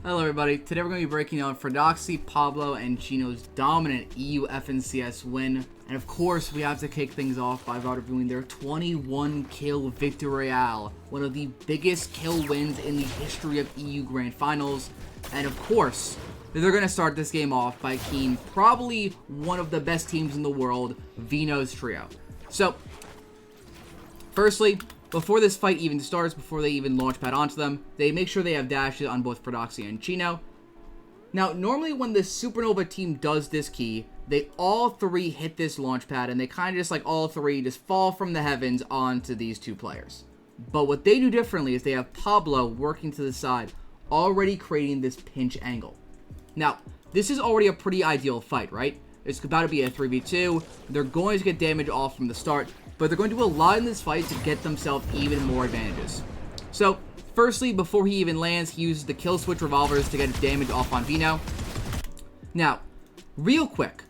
Hello everybody, today we're going to be breaking down Fredoxie, Pablo, and Chino's dominant EU FNCS win. And of course, we have to kick things off by reviewing their 21 kill victory royale, one of the biggest kill wins in the history of EU Grand Finals. And of course, they're going to start this game off by keying probably one of the best teams in the world, Vino's trio. So, firstly, before this fight even starts, before they even launch pad onto them, they make sure they have dashes on both Fredoxie and Chino. Now, normally when the Supernova team does this key, they all three hit this launch pad, and they kind of just like all three just fall from the heavens onto these two players. But what they do differently is they have Pablo working to the side, already creating this pinch angle. Now, this is already a pretty ideal fight, right? It's about to be a 3v2. They're going to get damage off from the start, but they're going to do a lot in this fight to get themselves even more advantages. So, firstly, before he even lands, he uses the kill switch revolvers to get damage off on Vino. Now, real quick,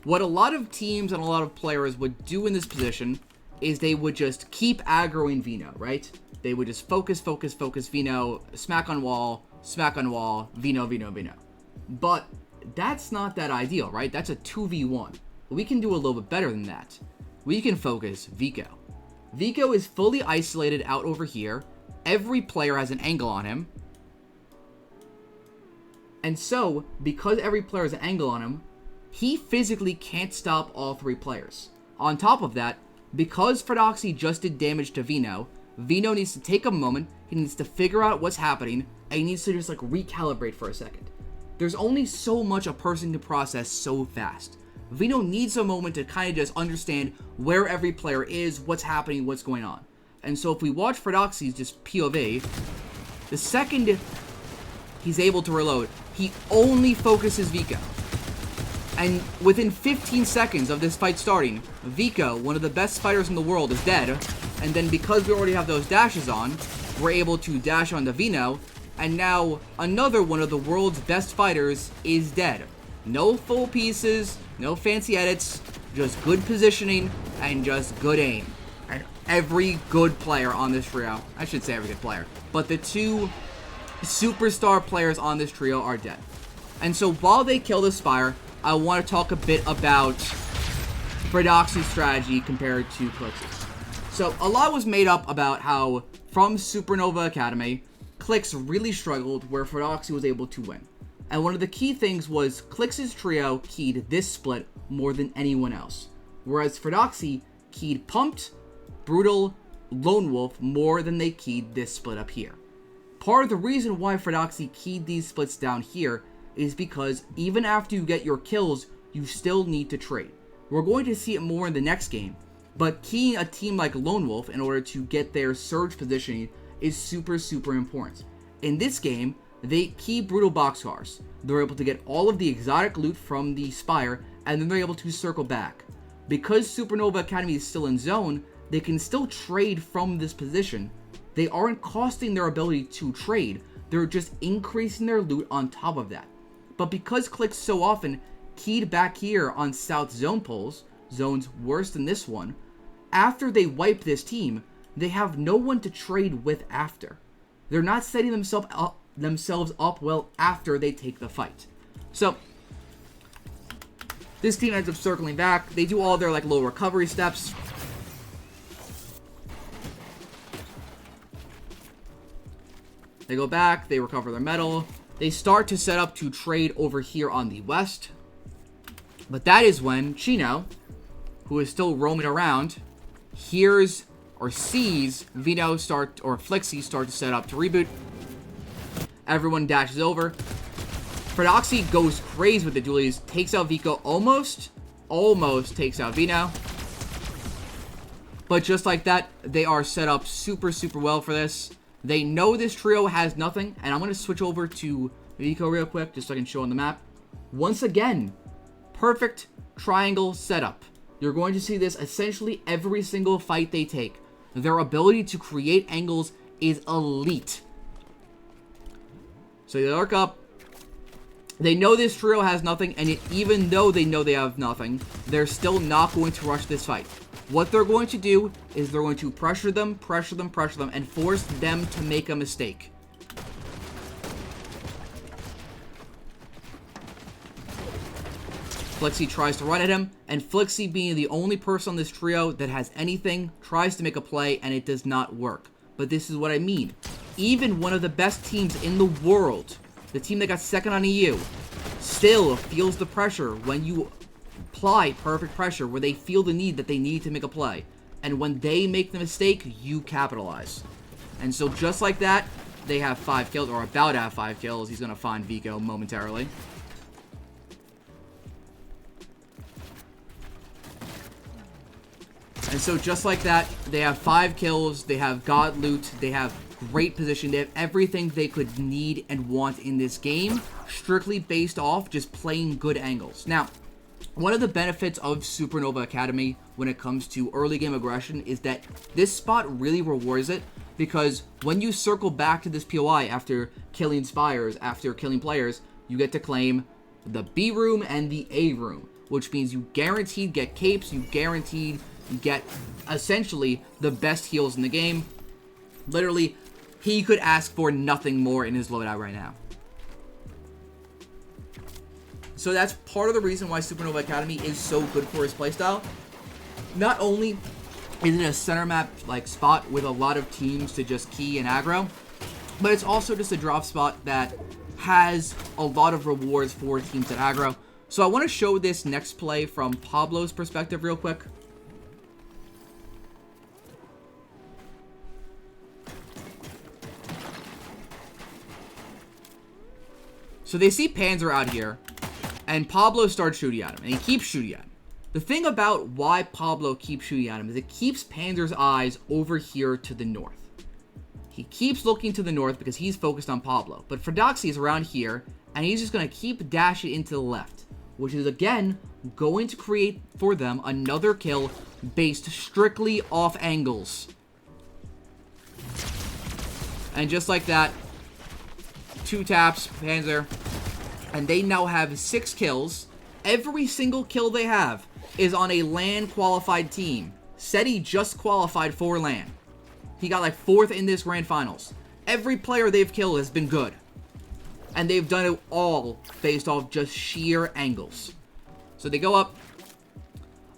what a lot of teams and a lot of players would do in this position is they would just keep aggroing Vino, right? They would just focus Vino, smack on wall, Vino. But that's not that ideal, right? That's a 2v1. We can do a little bit better than that. We can focus Vico. Vico is fully isolated out over here. Every player has an angle on him. And so, because every player has an angle on him, he physically can't stop all three players. On top of that, because Fredoxie just did damage to Vino, Vino needs to take a moment, he needs to figure out what's happening, and he needs to just like recalibrate for a second. There's only so much a person can process so fast. Vino needs a moment to kind of just understand where every player is, what's happening, what's going on. And so if we watch Fredoxie's just POV, the second he's able to reload, he only focuses Vico. And within 15 seconds of this fight starting, Vico, one of the best fighters in the world, is dead. And then because we already have those dashes on, we're able to dash onto Vino. And now another one of the world's best fighters is dead. No full pieces, no fancy edits, just good positioning and just good aim. And every good player on this trio, I should say every good player, but the two superstar players on this trio are dead. And so while they kill the Spire, I want to talk a bit about Fredoxie's strategy compared to Clix's. So a lot was made up about how from Supernova Academy, Clix really struggled where Fredoxie was able to win. And one of the key things was Clix's trio keyed this split more than anyone else. Whereas Fredoxie keyed Pumped, Brutal, Lone Wolf more than they keyed this split up here. Part of the reason why Fredoxie keyed these splits down here is because even after you get your kills, you still need to trade. We're going to see it more in the next game, but keying a team like Lone Wolf in order to get their surge positioning is super important. In this game, they key Brutal Boxcars. They're able to get all of the exotic loot from the Spire, and then they're able to circle back. Because Supernova Academy is still in zone, they can still trade from this position. They aren't costing their ability to trade, they're just increasing their loot on top of that. But because Clix so often keyed back here on South Zone pulls, zones worse than this one, after they wipe this team, they have no one to trade with after. They're not setting themselves up well after they take the fight. So this team ends up circling back. They do all their like low recovery steps. They go back, they recover their metal. They start to set up to trade over here on the west. But that is when Chino, who is still roaming around, hears or sees Vino or Flixie start to set up to reboot. Everyone dashes over. Fredoxie goes crazy with the dualies, takes out Vico, almost takes out Vino. But just like that, they are set up super well for this. They know this trio has nothing, and I'm going to switch over to Vico real quick, just so I can show on the map. Once again, perfect triangle setup. You're going to see this essentially every single fight they take. Their ability to create angles is elite. So they arc up. They know this trio has nothing, and even though they know they have nothing, they're still not going to rush this fight. What they're going to do is they're going to pressure them, and force them to make a mistake. Flexie tries to run at him, and Flexie, being the only person on this trio that has anything, tries to make a play, and it does not work. But this is what I mean. Even one of the best teams in the world, the team that got second on EU, still feels the pressure when you apply perfect pressure, where they feel the need that they need to make a play. And when they make the mistake, you capitalize. And so just like that, they have 5 kills, or about to have 5 kills. He's going to find Vico momentarily. And so just like that, they have 5 kills, they have god loot, they have great position, they have everything they could need and want in this game, strictly based off just playing good angles. Now, one of the benefits of Supernova Academy when it comes to early game aggression is that this spot really rewards it, because when you circle back to this POI after killing spires, after killing players, you get to claim the B room and the A room, which means you guaranteed get capes, you guaranteed get essentially the best heals in the game. Literally, he could ask for nothing more in his loadout right now. So that's part of the reason why Supernova Academy is so good for his playstyle. Not only is it a center map like spot with a lot of teams to just key and aggro, but it's also just a drop spot that has a lot of rewards for teams that aggro. So I want to show this next play from Pablo's perspective real quick. So they see Panzer out here, and Pablo starts shooting at him, and he keeps shooting at him. The thing about why Pablo keeps shooting at him is it keeps Panzer's eyes over here to the north. He keeps looking to the north because he's focused on Pablo. But Fredoxie is around here, and he's just going to keep dashing into the left, which is, again, going to create for them another kill based strictly off angles. And just like that, 2 taps, Panzer, and they now have 6 kills. Every single kill they have is on a LAN qualified team. SETI just qualified for LAN. He got like 4th in this grand finals. Every player they've killed has been good. And they've done it all based off just sheer angles. So they go up.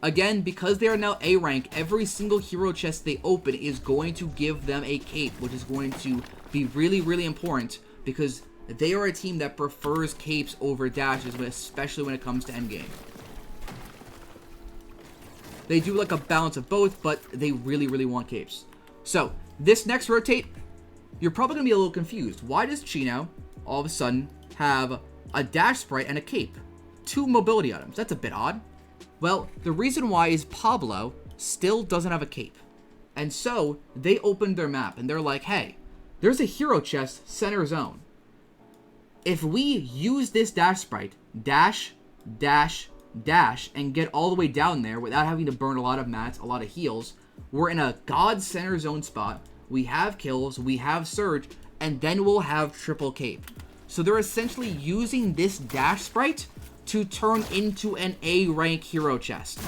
Again, because they are now A rank, every single hero chest they open is going to give them a cape, which is going to be really, really important, because they are a team that prefers capes over dashes, especially when it comes to endgame. They do like a balance of both, but they really, really want capes. So, this next rotate, you're probably going to be a little confused. Why does Chino all of a sudden have a dash sprite and a cape? 2 mobility items. That's a bit odd. Well, the reason why is Pablo still doesn't have a cape. And so, they opened their map and they're like, hey, there's a hero chest center zone. If we use this dash sprite, dash, dash, dash, and get all the way down there without having to burn a lot of mats, a lot of heals, we're in a god center zone spot. We have kills, we have surge, and then we'll have triple cape. So they're essentially using this dash sprite to turn into an A rank hero chest.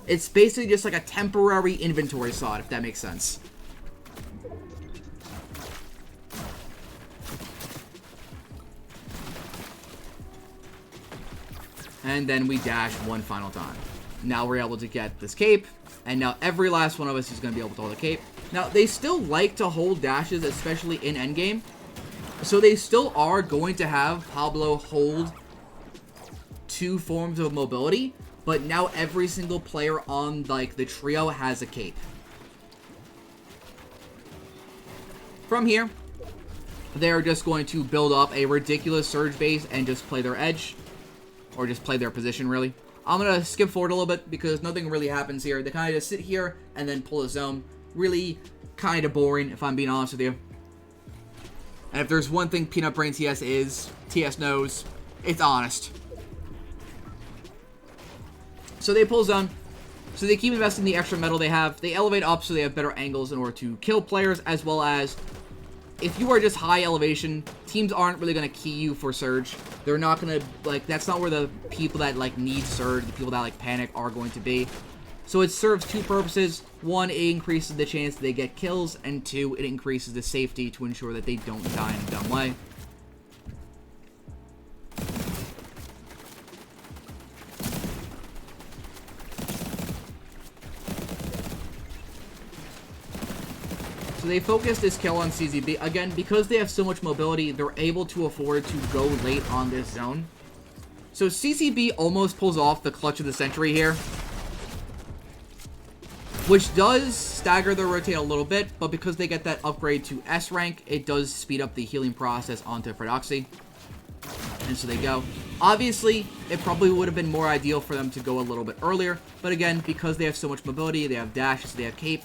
It's basically just like a temporary inventory slot, if that makes sense. And then we dash one final time. Now we're able to get this cape, and now every last one of us is going to be able to hold a cape. Now, they still like to hold dashes, especially in endgame. So they still are going to have Pablo hold 2 forms of mobility, but now every single player on like the trio has a cape. From here, they're just going to build up a ridiculous surge base and just play their edge, or just play their position, really. I'm going to skip forward a little bit because nothing really happens here. They kind of just sit here and then pull a zone. Really kind of boring, if I'm being honest with you. And if there's one thing PeanutBrainTS is, TS knows, it's honest. So they pull zone. So they keep investing the extra metal they have. They elevate up so they have better angles in order to kill players, as well as if you are just high elevation, teams aren't really going to key you for surge. They're not going to, like, that's not where the people that, like, need surge, the people that, like, panic are going to be. So it serves 2 purposes. 1, it increases the chance that they get kills, and 2, it increases the safety to ensure that they don't die in a dumb way. So they focus this kill on CZB. Again, because they have so much mobility, they're able to afford to go late on this zone. So CCB almost pulls off the clutch of the century here, which does stagger their rotate a little bit, but because they get that upgrade to S rank, it does speed up the healing process onto Fredoxie. And so they go. Obviously, it probably would have been more ideal for them to go a little bit earlier, but again, because they have so much mobility, they have dashes, they have cape,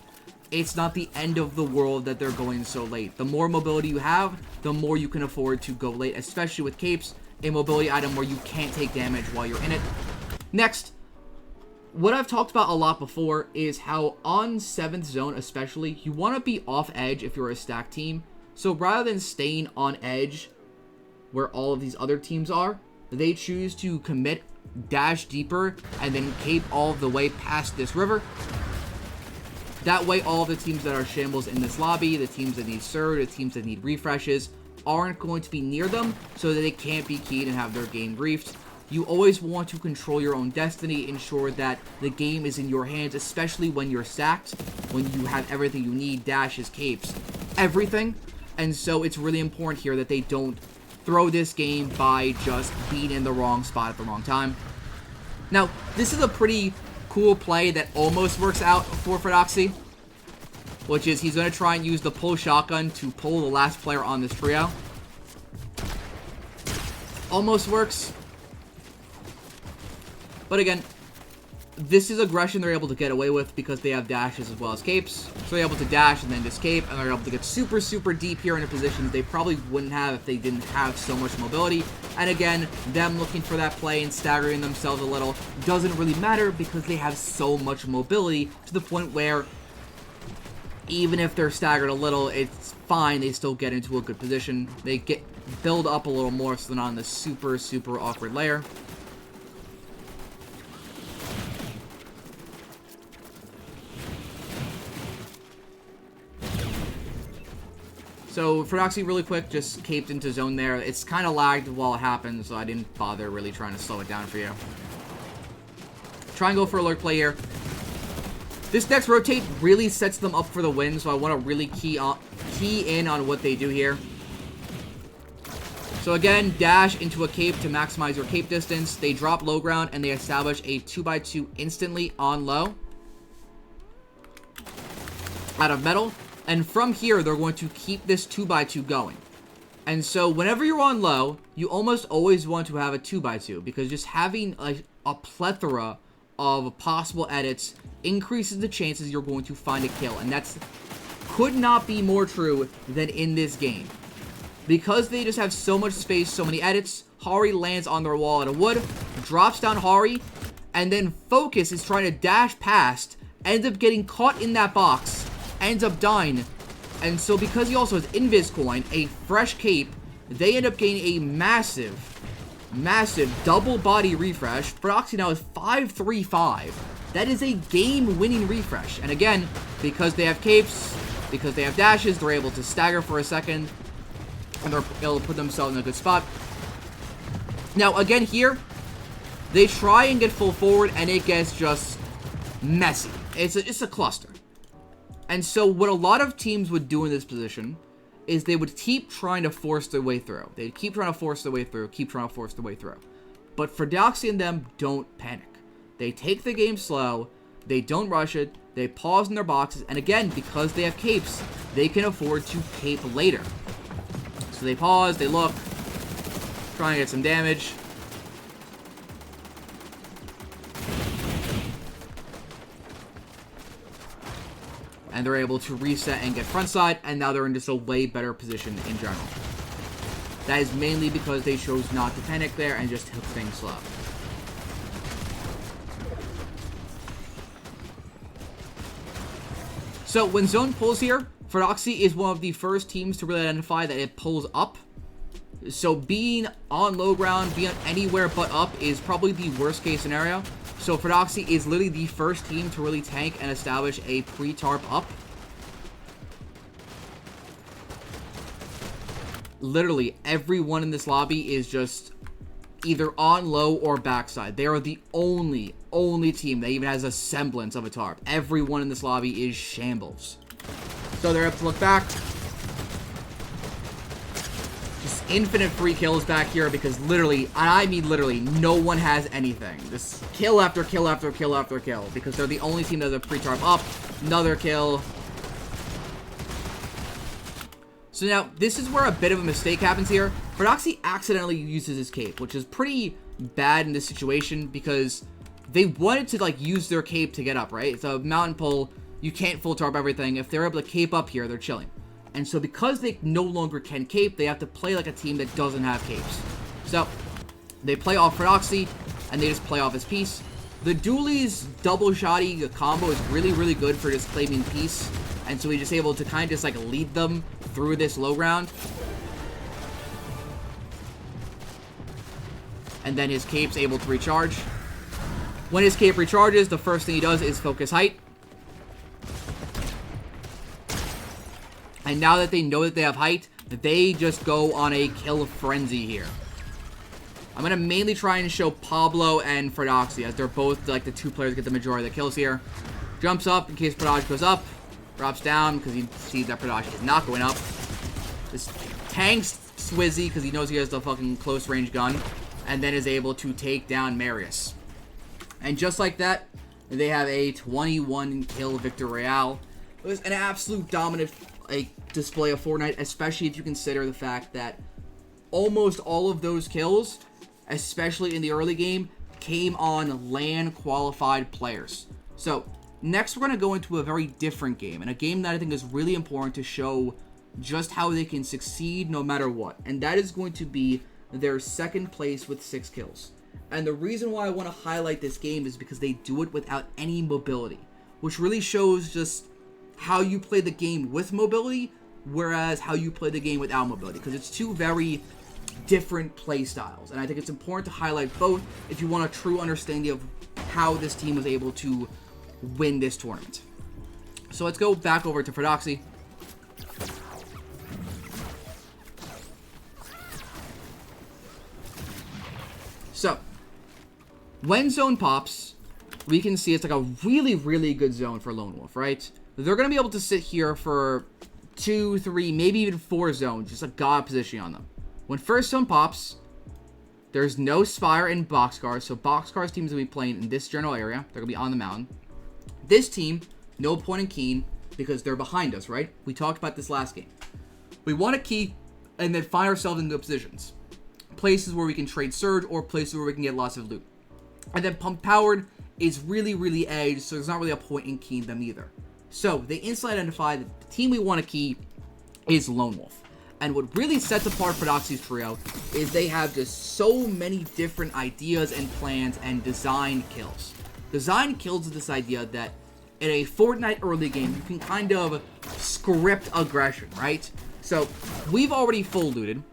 it's not the end of the world that they're going so late. The more mobility you have, the more you can afford to go late, especially with capes, a mobility item where you can't take damage while you're in it. Next, what I've talked about a lot before is how on 7th zone especially, you want to be off edge if you're a stacked team. So rather than staying on edge where all of these other teams are, they choose to commit, dash deeper, and then cape all the way past this river. That way, all of the teams that are shambles in this lobby, the teams that need surge, the teams that need refreshes, aren't going to be near them, so that they can't be keyed and have their game griefed. You always want to control your own destiny, ensure that the game is in your hands, especially when you're stacked, when you have everything you need, dashes, capes, everything. And so it's really important here that they don't throw this game by just being in the wrong spot at the wrong time. Now, this is a pretty cool play that almost works out for Fredoxie, which is he's going to try and use the pull shotgun to pull the last player on this trio. Almost works. But again, this is aggression they're able to get away with because they have dashes as well as capes. So they're able to dash and then just cape, and they're able to get super, super deep here into positions they probably wouldn't have if they didn't have so much mobility. And again, them looking for that play and staggering themselves a little doesn't really matter because they have so much mobility to the point where even if they're staggered a little, it's fine. They still get into a good position. They build up a little more so they're not on this super, super awkward layer. So, Fredoxie really quick just caped into zone there. It's kind of lagged while it happened, so I didn't bother really trying to slow it down for you. Try and go for a lurk play here. This next rotate really sets them up for the win, so I want to really key in on what they do here. So again, dash into a cape to maximize your cape distance. They drop low ground, and they establish a 2x2 instantly on low. Out of metal. And from here, they're going to keep this 2x2 going. And so whenever you're on low, you almost always want to have a 2x2 because just having a plethora of possible edits increases the chances you're going to find a kill. And that's could not be more true than in this game. Because they just have so much space, so many edits, Hari lands on their wall at a wood, drops down Hari, and then Focus is trying to dash past, ends up getting caught in that box, ends up dying. And so because he also has Invis Coin, a fresh cape, they end up gaining a massive double body refresh. Fredoxie now is 5-3-5. That is a game-winning refresh. And again, because they have capes, because they have dashes, they're able to stagger for a second, and they're able to put themselves in a good spot. Now, again here, they try and get full forward, and it gets just messy. It's a cluster. And so what a lot of teams would do in this position is they would keep trying to force their way through. They'd keep trying to force their way through, keep trying to force their way through. But Fredoxie and them don't panic. They take the game slow, they don't rush it, they pause in their boxes, and again, because they have capes, they can afford to cape later. So they pause, they look, try and get some damage. And they're able to reset and get frontside, and now they're in just a way better position in general. That is mainly because they chose not to panic there and just took things slow. So when zone pulls here, Fredoxie is one of the first teams to really identify that it pulls up. So being on low ground, being anywhere but up is probably the worst case scenario. So Fredoxie is literally the first team to really tank and establish a pre-tarp up. Literally, everyone in this lobby is just either on low or backside. They are the only team that even has a semblance of a tarp. Everyone in this lobby is shambles. So they're able to look back. Just infinite free kills back here because literally, and I mean literally, no one has anything. Just kill after kill after kill after kill because they're the only team that has a pre-tarp up. Another kill. So now, this is where a bit of a mistake happens here. Fredoxie accidentally uses his cape, which is pretty bad in this situation because they wanted to, like, use their cape to get up, right? It's a mountain pull. You can't full tarp everything. If they're able to cape up here, they're chilling. And so because they no longer can cape, they have to play like a team that doesn't have capes. So, they play off Fredoxie, and they just play off his piece. The Dooley's double shotty combo is really, really good for just claiming piece. And so he's just able to kind of just, like, lead them through this low ground. And then his cape's able to recharge. When his cape recharges, the first thing he does is focus height. And now that they know that they have height, they just go on a kill frenzy here. I'm going to mainly try and show Pablo and Fredoxie, as they're both like the two players that get the majority of the kills here. Jumps up in case Fredoxie goes up. Drops down because he sees that Fredoxie is not going up. Just tanks Swizzy because he knows he has the fucking close range gun. And then is able to take down Marius. And just like that, they have a 21 kill victory royale. It was an absolute dominant display of Fortnite, especially if you consider the fact that almost all of those kills, especially in the early game, came on LAN qualified players. So next we're going to go into a very different game, and a game that I think is really important to show just how they can succeed no matter what. And that is going to be their second place with 6 kills. And the reason why I want to highlight this game is because they do it without any mobility, which really shows just how you play the game with mobility, whereas how you play the game without mobility, because it's two very different play styles. And I think it's important to highlight both if you want a true understanding of how this team was able to win this tournament. So let's go back over to Fredoxie. So, when zone pops, we can see it's like a really, really good zone for Lone Wolf, right? They're going to be able to sit here for 2, 3, maybe even 4 zones, just a god position on them. When first zone pops, there's no Spire and Boxcars, so Boxcars teams will be playing in this general area. They're going to be on the mountain. This team, no point in keying because they're behind us, right? We talked about this last game. We want to key and then find ourselves in good positions. Places where we can trade surge or places where we can get lots of loot. And then pump powered is really, really edged, so there's not really a point in keying them either. So they instantly identify that the team we want to key is Lone Wolf. And what really sets apart Fredoxie's trio is they have just so many different ideas and plans and design kills. Design kills is this idea that in a Fortnite early game, you can kind of script aggression, right? So we've already full looted.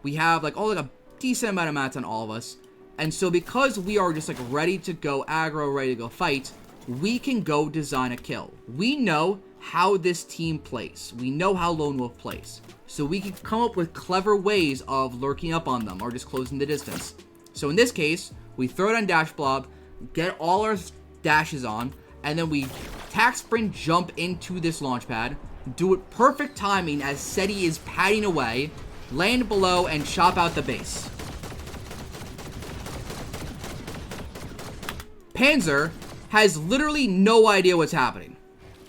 We have like a decent amount of mats on all of us. And so because we are just like ready to go aggro, ready to go fight, we can go design a kill. We know how this team plays. We know how Lone Wolf plays. So we can come up with clever ways of lurking up on them or just closing the distance. So in this case, we throw down Dash Blob, get all our dashes on, and then we tack sprint jump into this launch pad, do it perfect timing as SETI is padding away, land below, and chop out the base. Panzer has literally no idea what's happening.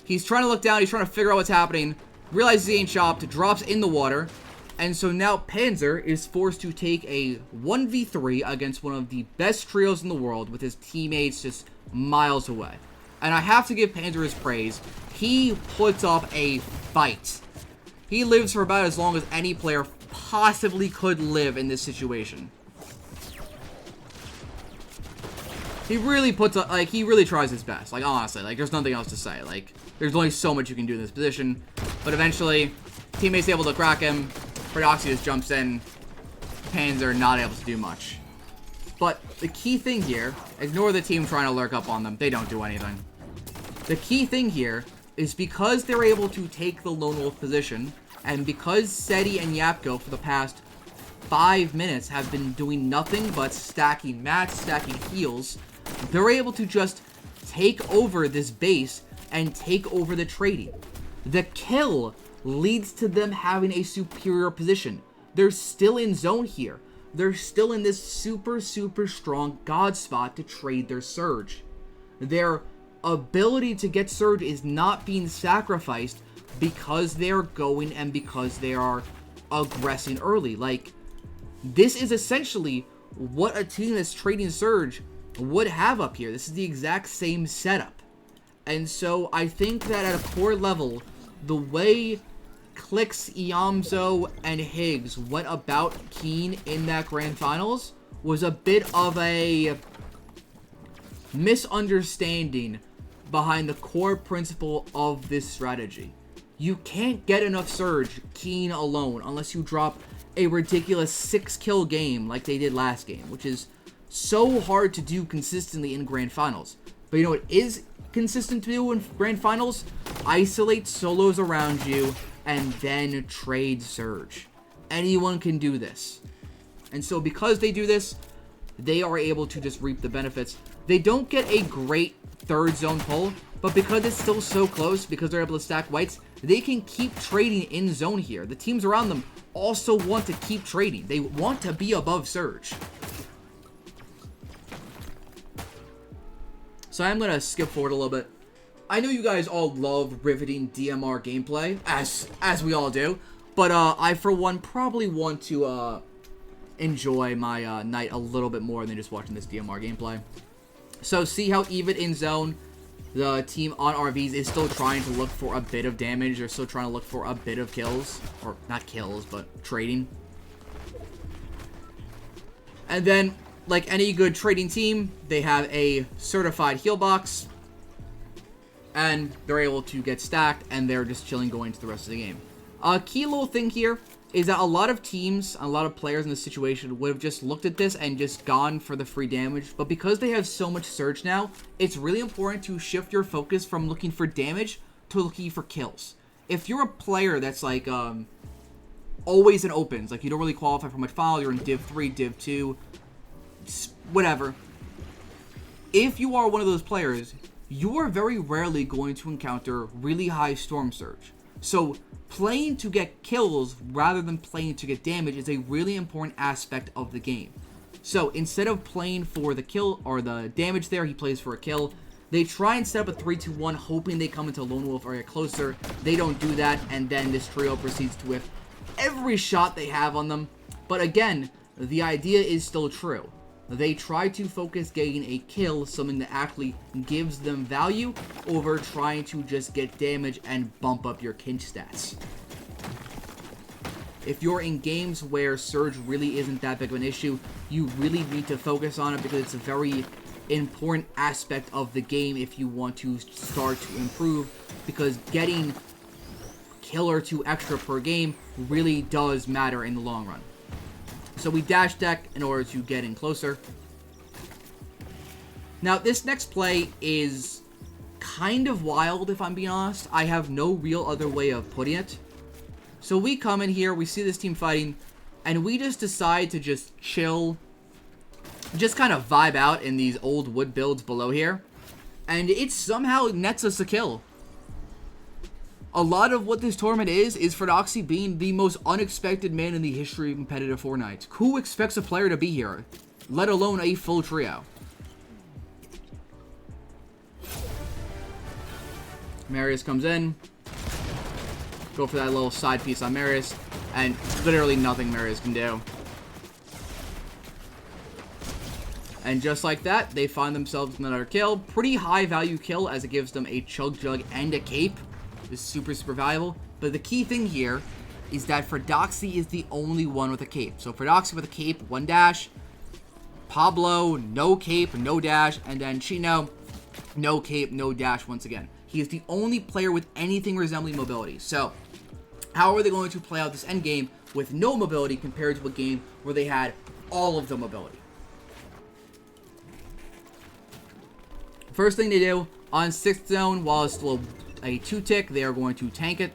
He's trying to look down, he's trying to figure out what's happening, realizes he ain't chopped, drops in the water, and so now Panzer is forced to take a 1v3 against one of the best trios in the world with his teammates just miles away. And I have to give Panzer his praise. He puts up a fight. He lives for about as long as any player possibly could live in this situation. He really puts up, like, he really tries his best. Like, honestly, like, there's nothing else to say. Like, there's only so much you can do in this position. But eventually, teammates able to crack him. Fredoxie just jumps in. Panzer not able to do much. But the key thing here, ignore the team trying to lurk up on them. They don't do anything. The key thing here is because they're able to take the Lone Wolf position, and because SETI and Yapko for the past 5 minutes have been doing nothing but stacking mats, stacking heals, they're able to just take over this base and take over the trading. The kill leads to them having a superior position. They're still in zone here. They're still in this super strong god spot to trade their surge. Their ability to get surge is not being sacrificed because they're going and because they are aggressing early. Like, this is essentially what a team that's trading surge would have up here. This is the exact same setup. And so I think that at a core level, the way Clix, Iamzo, and Higgs went about Keen in that grand finals was a bit of a misunderstanding behind the core principle of this strategy. You can't get enough surge Keen alone unless you drop a ridiculous 6-kill game like they did last game, which is so hard to do consistently in grand finals. But you know what is consistent to do in grand finals? Isolate solos around you and then trade surge. Anyone can do this. And so because they do this, they are able to just reap the benefits. They don't get a great third zone pull, but because it's still so close, because they're able to stack whites, they can keep trading in zone here. The teams around them also want to keep trading. They want to be above surge. So I'm going to skip forward a little bit. I know you guys all love riveting DMR gameplay, as we all do, but I, for one, probably want to enjoy my night a little bit more than just watching this DMR gameplay. So see how even in zone, the team on RVs is still trying to look for a bit of damage. They're still trying to look for a bit of kills. Or, not kills, but trading. And then, like any good trading team, they have a certified heal box. And they're able to get stacked, and they're just chilling going into the rest of the game. A key little thing here is that a lot of teams, a lot of players in this situation would have just looked at this and just gone for the free damage. But because they have so much surge now, it's really important to shift your focus from looking for damage to looking for kills. If you're a player that's like always in opens, like you don't really qualify for much foul, you're in Div 3, Div 2, whatever. If you are one of those players, you are very rarely going to encounter really high storm surge. So playing to get kills rather than playing to get damage is a really important aspect of the game. So instead of playing for the kill or the damage there, he plays for a kill. They try and set up a 3-2-1, hoping they come into Lone Wolf or get closer. They don't do that, and then this trio proceeds to whiff every shot they have on them. But again, the idea is still true. They try to focus getting a kill, something that actually gives them value, over trying to just get damage and bump up your kinch stats. If you're in games where surge really isn't that big of an issue, you really need to focus on it because it's a very important aspect of the game if you want to start to improve, because getting kill or 2 extra per game really does matter in the long run. So we dash deck in order to get in closer. Now, this next play is kind of wild, if I'm being honest. I have no real other way of putting it. So we come in here, we see this team fighting, and we just decide to just chill, just kind of vibe out in these old wood builds below here. And it somehow nets us a kill. A lot of what this tournament is Fredoxie being the most unexpected man in the history of competitive Fortnite. Who expects a player to be here, let alone a full trio? Marius comes in. Go for that little side piece on Marius, and literally nothing Marius can do. And just like that, they find themselves another kill. Pretty high value kill, as it gives them a Chug Jug and a cape. Is super valuable. But the key thing here is that Fredoxie is the only one with a cape. So Fredoxie with a cape, 1 dash. Pablo, no cape, no dash. And then Chino, no cape, no dash once again. He is the only player with anything resembling mobility. So how are they going to play out this endgame with no mobility compared to a game where they had all of the mobility? First thing they do on 6th zone, while it's still a 2-tick, they are going to tank it.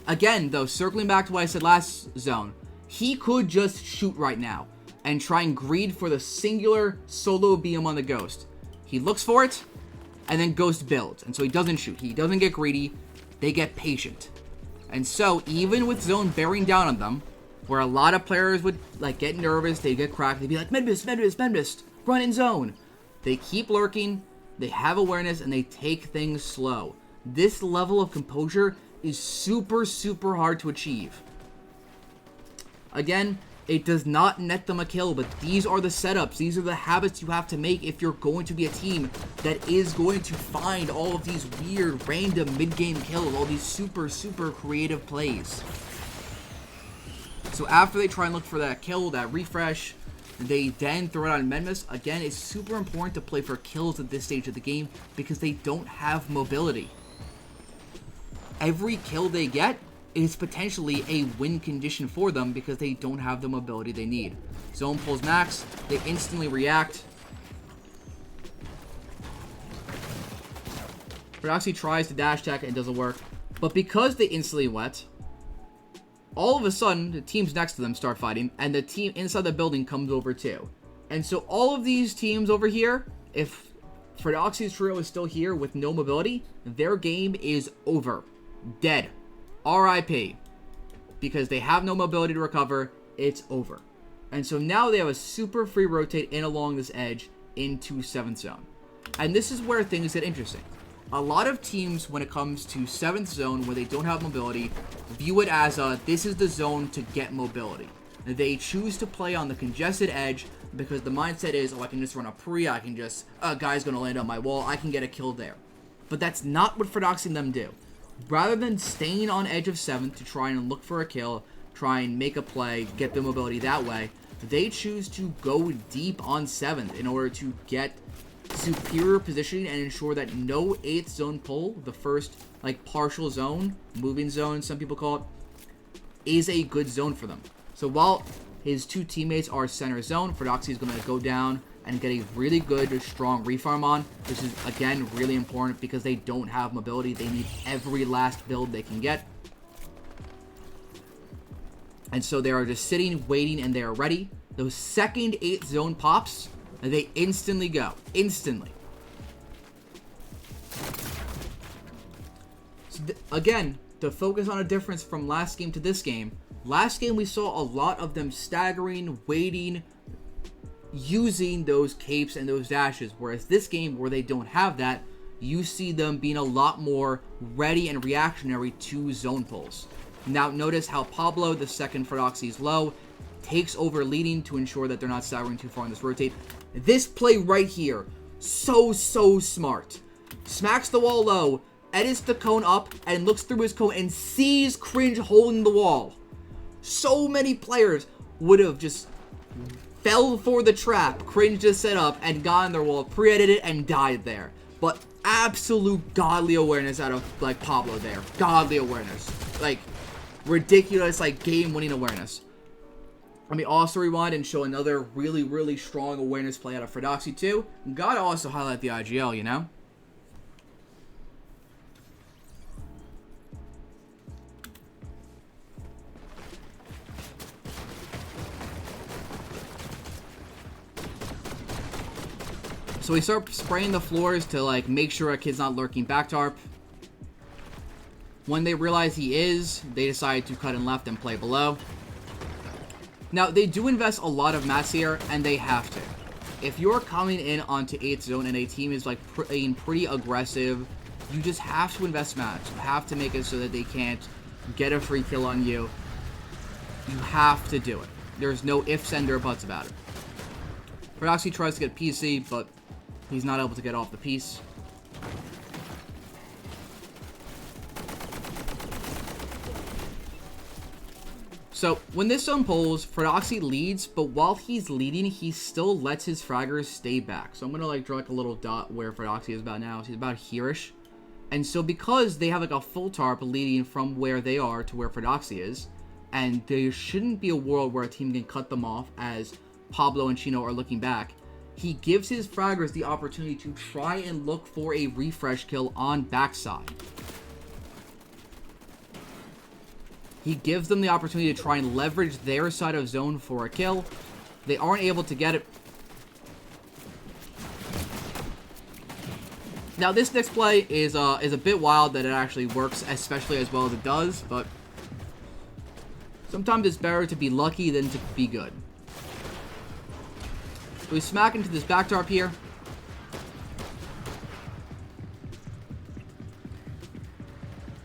Again, though, circling back to what I said last zone, he could just shoot right now and try and greed for the singular solo beam on the Ghost. He looks for it, and then Ghost builds, and so he doesn't shoot. He doesn't get greedy. they get patient. And so, even with zone bearing down on them, where a lot of players would like get nervous, they'd get cracked, they'd be like, Medmist, Medmist, Medmist, run in zone. They keep lurking, they have awareness, and they take things slow. This level of composure is super, super hard to achieve. Again, it does not net them a kill, but these are the setups. These are the habits you have to make if you're going to be a team that is going to find all of these weird, random mid-game kills, all these super, super creative plays. So after they try and look for that kill, that refresh, they then throw it on Medmist. Again, it's super important to play for kills at this stage of the game because they don't have mobility. Every kill they get is potentially a win condition for them because they don't have the mobility they need. Zone pulls max, they instantly react. Fredoxie tries to dash attack and it doesn't work. But because they instantly wet, all of a sudden, the teams next to them start fighting, and the team inside the building comes over too. And so all of these teams over here, if Fredoxie's trio is still here with no mobility, their game is over. Dead. RIP. Because they have no mobility to recover, it's over. And so now they have a super free rotate in along this edge into 7th zone. And this is where things get interesting. A lot of teams, when it comes to 7th zone, where they don't have mobility, view it as this is the zone to get mobility. They choose to play on the congested edge because the mindset is, oh, I can just run a pre, I can just, a guy's going to land on my wall, I can get a kill there. But that's not what Fredoxie and them do. Rather than staying on edge of 7th to try and look for a kill, try and make a play, get the mobility that way, they choose to go deep on 7th in order to get superior positioning and ensure that no 8th zone pull, the first like partial zone, moving zone some people call it, is a good zone for them. So while his two teammates are center zone, Fredoxie is going to go down and get a really good, strong refarm on. This is, again, really important because they don't have mobility. They need every last build they can get. And so they are just sitting, waiting, and they are ready. Those second 8th zone pops, and they instantly go. Instantly. So again, to focus on a difference from last game to this game, last game we saw a lot of them staggering, waiting, using those capes and those dashes, whereas this game, where they don't have that, you see them being a lot more ready and reactionary to zone pulls. Now notice how Pablo, the second Fredoxie's low, takes over leading to ensure that they're not staggering too far in this rotate. This play right here, so smart. Smacks the wall low, edits the cone up, and looks through his cone and sees Cringe holding the wall. So many players would have just fell for the trap Cringe just set up and got on their wall, pre-edited, and died there. But absolute godly awareness out of, like, Pablo there. Godly awareness. Like, ridiculous, like, game-winning awareness. Let me also rewind and show another really strong awareness play out of Fredoxie too. Gotta also highlight the IGL, you know? So we start spraying the floors to, like, make sure a kid's not lurking back tarp. When they realize he is, they decide to cut in left and play below. Now, they do invest a lot of mats here, and they have to. If you're coming in onto 8th zone and a team is, like, playing pretty aggressive, you just have to invest mats. You have to make it so that they can't get a free kill on you. You have to do it. There's no ifs, and or buts about it. Fredoxie tries to get PC, but he's not able to get off the piece. So, when this zone pulls, Fredoxie leads, but while he's leading, he still lets his fraggers stay back. So I'm going to, like, draw, like, a little dot where Fredoxie is about now. So he's about here-ish. And so because they have, like, a full tarp leading from where they are to where Fredoxie is, and there shouldn't be a world where a team can cut them off as Pablo and Chino are looking back, he gives his fraggers the opportunity to try and look for a refresh kill on backside. He gives them the opportunity to try and leverage their side of zone for a kill. They aren't able to get it. Now, this next play is a bit wild that it actually works, especially as well as it does, but sometimes it's better to be lucky than to be good. So we smack into this back tarp here.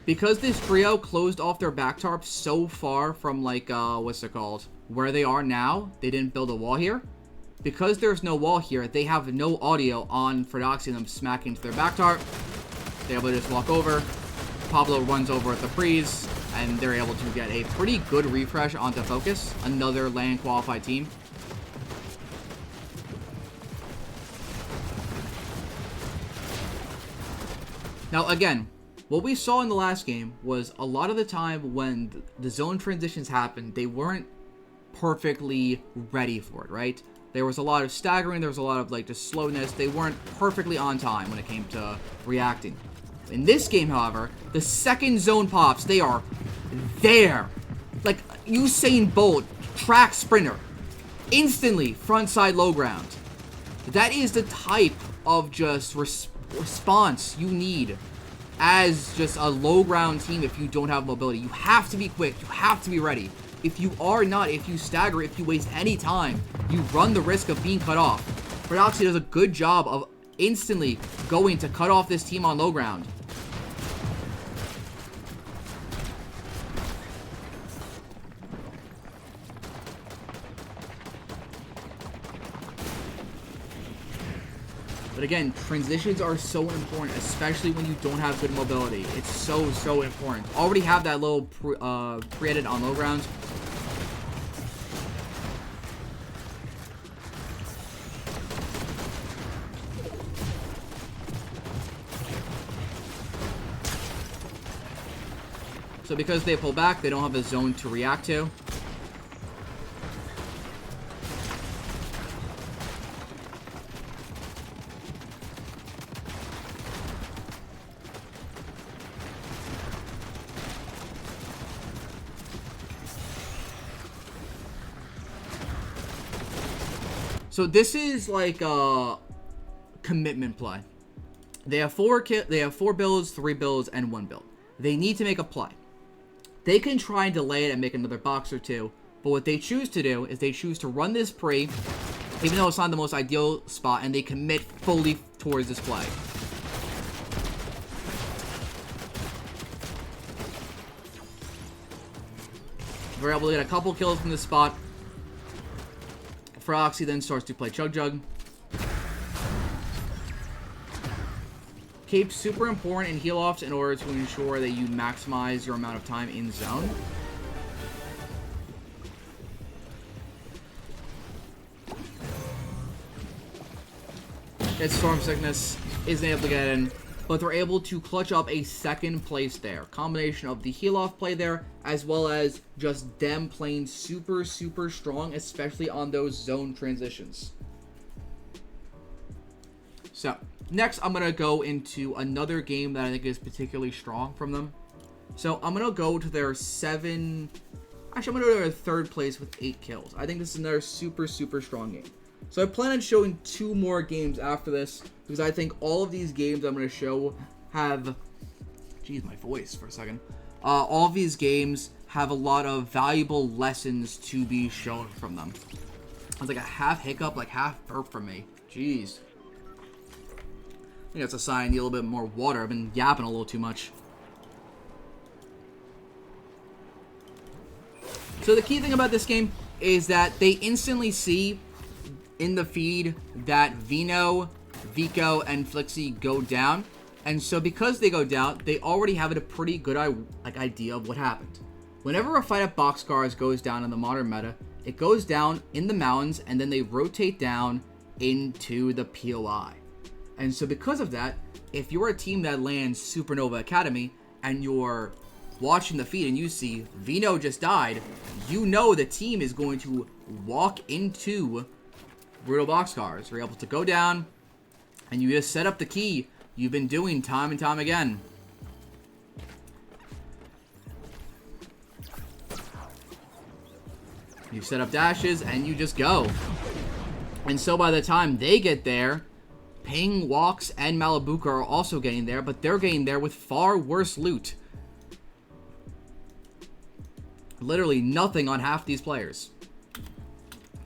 Because this trio closed off their back tarp so far from, like, what's it called? Where they are now, they didn't build a wall here. Because there's no wall here, they have no audio on Fredoxie and them smacking into their back tarp. They're able to just walk over. Pablo runs over at the freeze, and they're able to get a pretty good refresh onto Focus. Another land qualified team. Now, again, what we saw in the last game was a lot of the time when the zone transitions happened, they weren't perfectly ready for it, right? There was a lot of staggering, there was a lot of, like, just slowness. They weren't perfectly on time when it came to reacting. In this game, however, the second zone pops, they are there. Like, Usain Bolt, track sprinter. Instantly, front side low ground. That is the type of just response you need as just a low ground team if you don't have mobility. You have to be quick. You have to be ready. If you are not, if you stagger, if you waste any time, you run the risk of being cut off. Fredoxie does a good job of instantly going to cut off this team on low ground. But again, transitions are so important, especially when you don't have good mobility. It's so, so important. Already have that little pre-edit on low ground. So because they pull back, they don't have a zone to react to. So this is like a commitment play. They have four builds, 3 builds, and 1 build. They need to make a play. They can try and delay it and make another box or two, but what they choose to do is they choose to run this pre, even though it's not the most ideal spot, and they commit fully towards this play. We're able to get a couple kills from this spot. Fredoxie then starts to play Chug Jug. Cape's super important in heal-offs in order to ensure that you maximize your amount of time in zone. Get Storm Sickness, isn't able to get in, but they're able to clutch up a second place there. Combination of the heal-off play there, as well as just them playing super, super strong, especially on those zone transitions. So, next I'm going to go into another game that I think is particularly strong from them. So, I'm going to go to their 7... Actually, I'm going to go to their 3rd place with 8 kills. I think this is another super, super strong game. So, I plan on showing 2 more games after this, because I think all of these games I'm going to show have... Jeez, my voice for a second. All of these games have a lot of valuable lessons to be shown from them. It's like a half hiccup, like half burp from me. Jeez. I think that's a sign I need a little bit more water. I've been yapping a little too much. So the key thing about this game is that they instantly see in the feed that Vino, Vico, and Flixie go down. And so because they go down, they already have a pretty good idea of what happened. Whenever a fight at Boxcars goes down in the modern meta, it goes down in the mountains and then they rotate down into the POI. And so because of that, if you're a team that lands Supernova Academy and you're watching the feed and you see Vino just died, you know the team is going to walk into Brutal Boxcars. You're able to go down and you just set up the key you've been doing time and time again. You set up dashes and you just go. And so by the time they get there, Ping, Walks, and Malabuka are also getting there, but they're getting there with far worse loot. Literally nothing on half these players.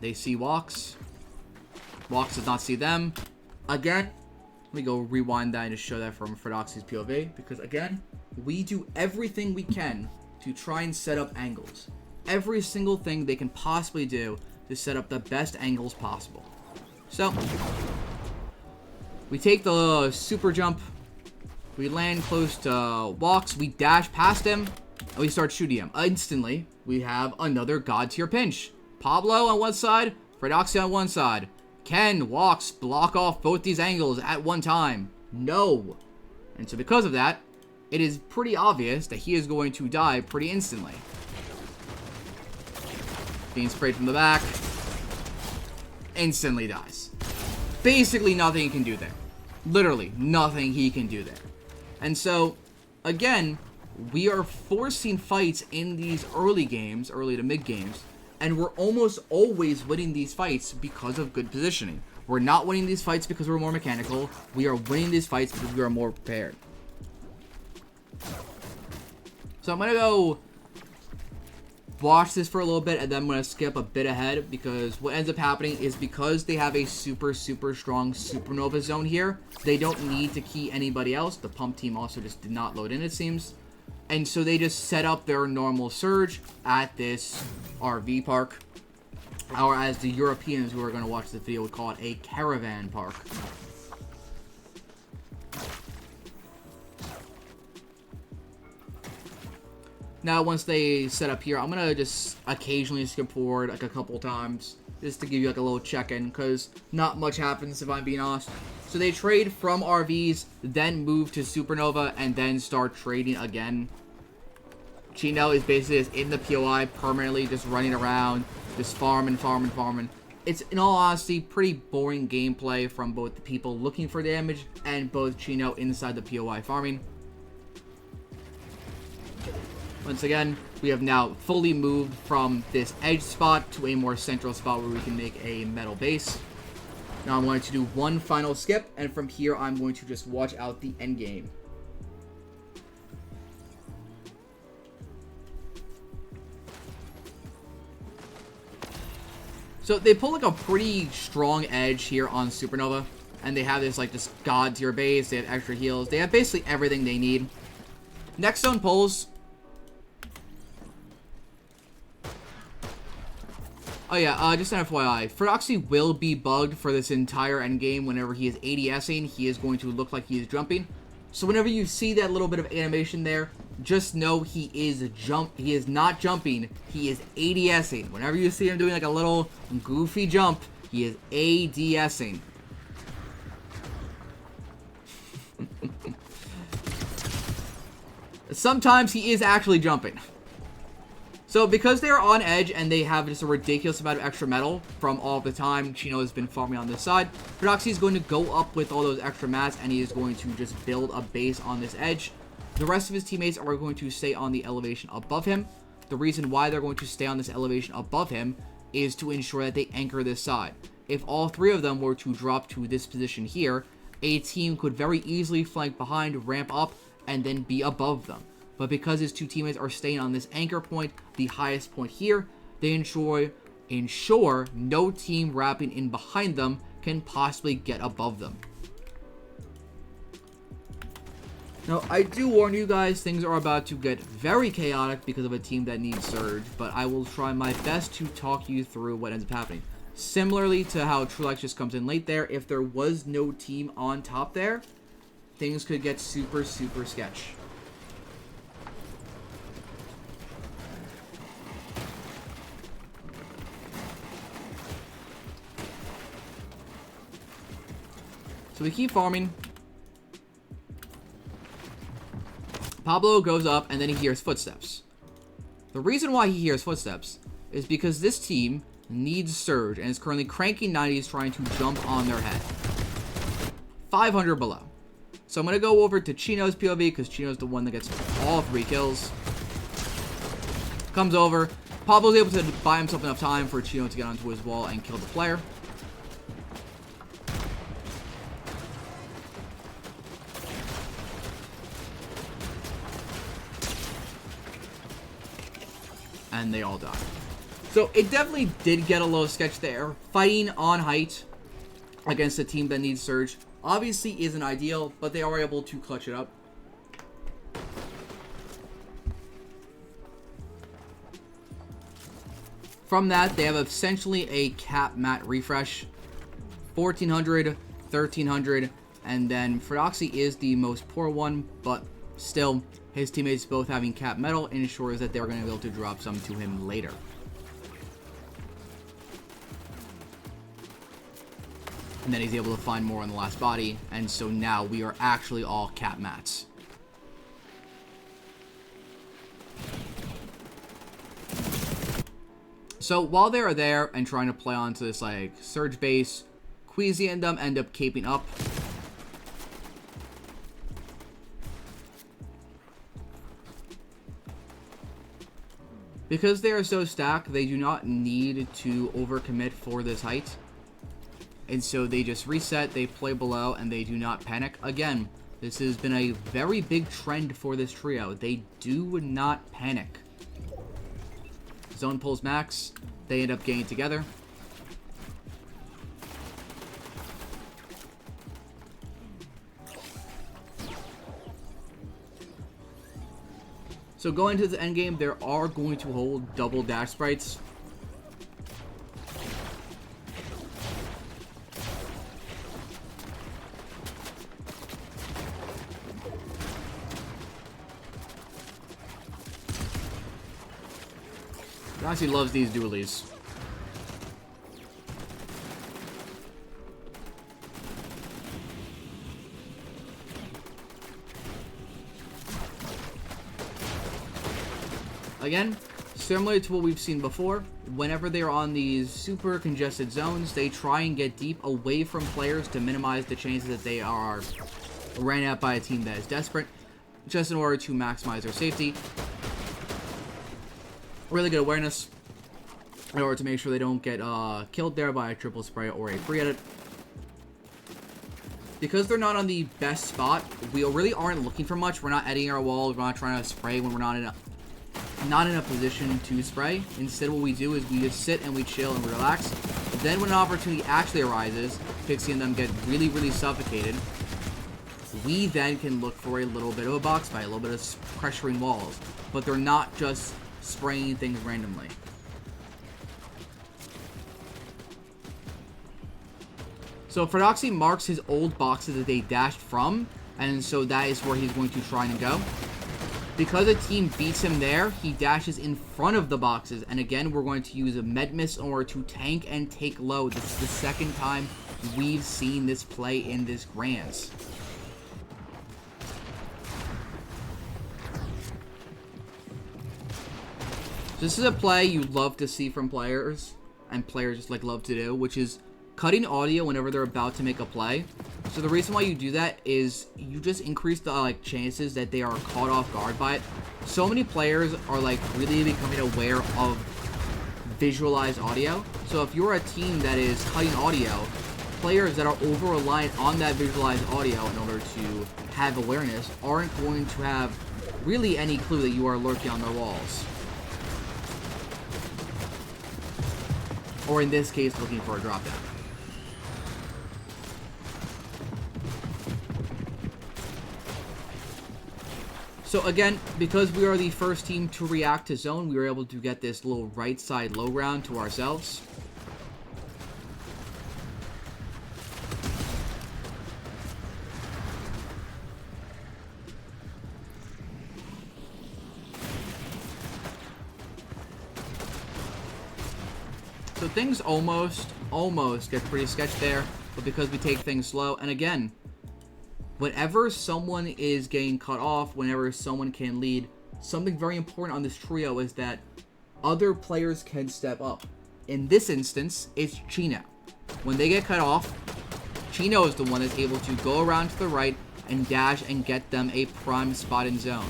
They see Walks. Walks does not see them. Again, let me go rewind that and just show that from Fredoxie's POV. Because again, we do everything we can to try and set up angles. Every single thing they can possibly do to set up the best angles possible. So, we take the super jump. We land close to Walks. We dash past him. And we start shooting him. Instantly, we have another God tier pinch. Pablo on one side, Fredoxie on one side. Can Walks block off both these angles at one time? No. And so because of that, it is pretty obvious that he is going to die pretty instantly. Being sprayed from the back. Instantly dies. Basically nothing he can do there. Literally nothing he can do there. And so, again, we are forcing fights in these early games, early to mid games, and we're almost always winning these fights because of good positioning. We're not winning these fights because we're more mechanical. We are winning these fights because we are more prepared. So I'm going to go watch this for a little bit, and then I'm going to skip a bit ahead, because what ends up happening is because they have a super strong supernova zone here, they don't need to key anybody else. The pump team also just did not load in, it seems. And so they just set up their normal surge at this RV park. Or as the Europeans who are going to watch this video would call it, a caravan park. Now, once they set up here, I'm going to just occasionally skip forward like a couple times. Just to give you like a little check-in, because not much happens if I'm being honest. So they trade from RVs, then move to Supernova, and then start trading again. Chino is basically just in the POI permanently, just running around, just farming. It's, in all honesty, pretty boring gameplay from both the people looking for damage and both Chino inside the POI farming. Once again, we have now fully moved from this edge spot to a more central spot where we can make a metal base. Now I'm going to do one final skip, and from here I'm going to just watch out the end game. So they pull like a pretty strong edge here on Supernova, and they have this like this god tier base. They have extra heals. They have basically everything they need. Next zone pulls. Oh yeah, just an FYI, Fredoxie will be bugged for this entire endgame. Whenever he is ADSing, he is going to look like he is jumping. So whenever you see that little bit of animation there, just know he is not jumping, he is ADSing. Whenever you see him doing like a little goofy jump, he is ADSing. Sometimes he is actually jumping. So because they're on edge and they have just a ridiculous amount of extra metal from all the time Chino has been farming on this side, Fredoxie is going to go up with all those extra mats, and he is going to just build a base on this edge. The rest of his teammates are going to stay on the elevation above him. The reason why they're going to stay on this elevation above him is to ensure that they anchor this side. If all three of them were to drop to this position here, a team could very easily flank behind, ramp up, and then be above them. But because his two teammates are staying on this anchor point, the highest point here, they ensure no team wrapping in behind them can possibly get above them. Now, I do warn you guys, things are about to get very chaotic because of a team that needs Surge, but I will try my best to talk you through what ends up happening. Similarly to how Truex just comes in late there, if there was no team on top there, things could get super sketch. So we keep farming. Pablo goes up, and then he hears footsteps. The reason why he hears footsteps is because this team needs Surge and is currently cranking 90s trying to jump on their head. 500 below. So I'm going to go over to Chino's POV because Chino's the one that gets all 3 kills. Comes over. Pablo's able to buy himself enough time for Chino to get onto his wall and kill the player. and they all die. So it definitely did get a little sketch there. Fighting on height against a team that needs Surge obviously isn't ideal, but they are able to clutch it up. From that, they have essentially a cap mat refresh. 1400, 1300, and then Fredoxie is the most poor one, but still, his teammates both having cap metal ensures that they're going to be able to drop some to him later. And then he's able to find more on the last body, and so now we are actually all cap mats. So while they are there and trying to play onto this like Surge base, Queasy and them end up caping up. Because they are so stacked, they do not need to overcommit for this height. And so they just reset, they play below, and they do not panic. Again, this has been a very big trend for this trio. They do not panic. Zone pulls max. They end up getting together. So going to the end game, there are going to hold double dash sprites. Fredoxie loves these dualies. Again, similar to what we've seen before, whenever they're on these super congested zones, they try and get deep away from players to minimize the chances that they are ran at by a team that is desperate, just in order to maximize their safety. Really good awareness in order to make sure they don't get killed there by a triple spray or a free edit. Because they're not on the best spot, we really aren't looking for much. We're not editing our walls. We're not trying to spray when we're not in a position to spray. Instead, what we do is we just sit and we chill and we relax. Then when an opportunity actually arises, Pixie and them get really, really suffocated. We then can look for a little bit of a box fight, a little bit of pressuring walls. But they're not just spraying things randomly. So Fredoxie marks his old boxes that they dashed from, and so that is where he's going to try and go. Because a team beats him there, he dashes in front of the boxes, and again we're going to use a med miss in order to tank and take low. This is the second time we've seen this play in this Grands. This is a play you love to see from players, and players just like love to do, which is cutting audio whenever they're about to make a play. So the reason why you do that is you just increase the chances that they are caught off guard by it. So many players are really becoming aware of visualized audio. So if you're a team that is cutting audio, players that are over reliant on that visualized audio in order to have awareness aren't going to have really any clue that you are lurking on their walls. Or in this case, looking for a drop down. So again, because we are the first team to react to zone, we were able to get this little right side low ground to ourselves. So things almost get pretty sketched there, but because we take things slow, and again, whenever someone is getting cut off, whenever someone can lead, something very important on this trio is that other players can step up. In this instance, it's Chino. When they get cut off, Chino is the one that's able to go around to the right and dash and get them a prime spot in zone.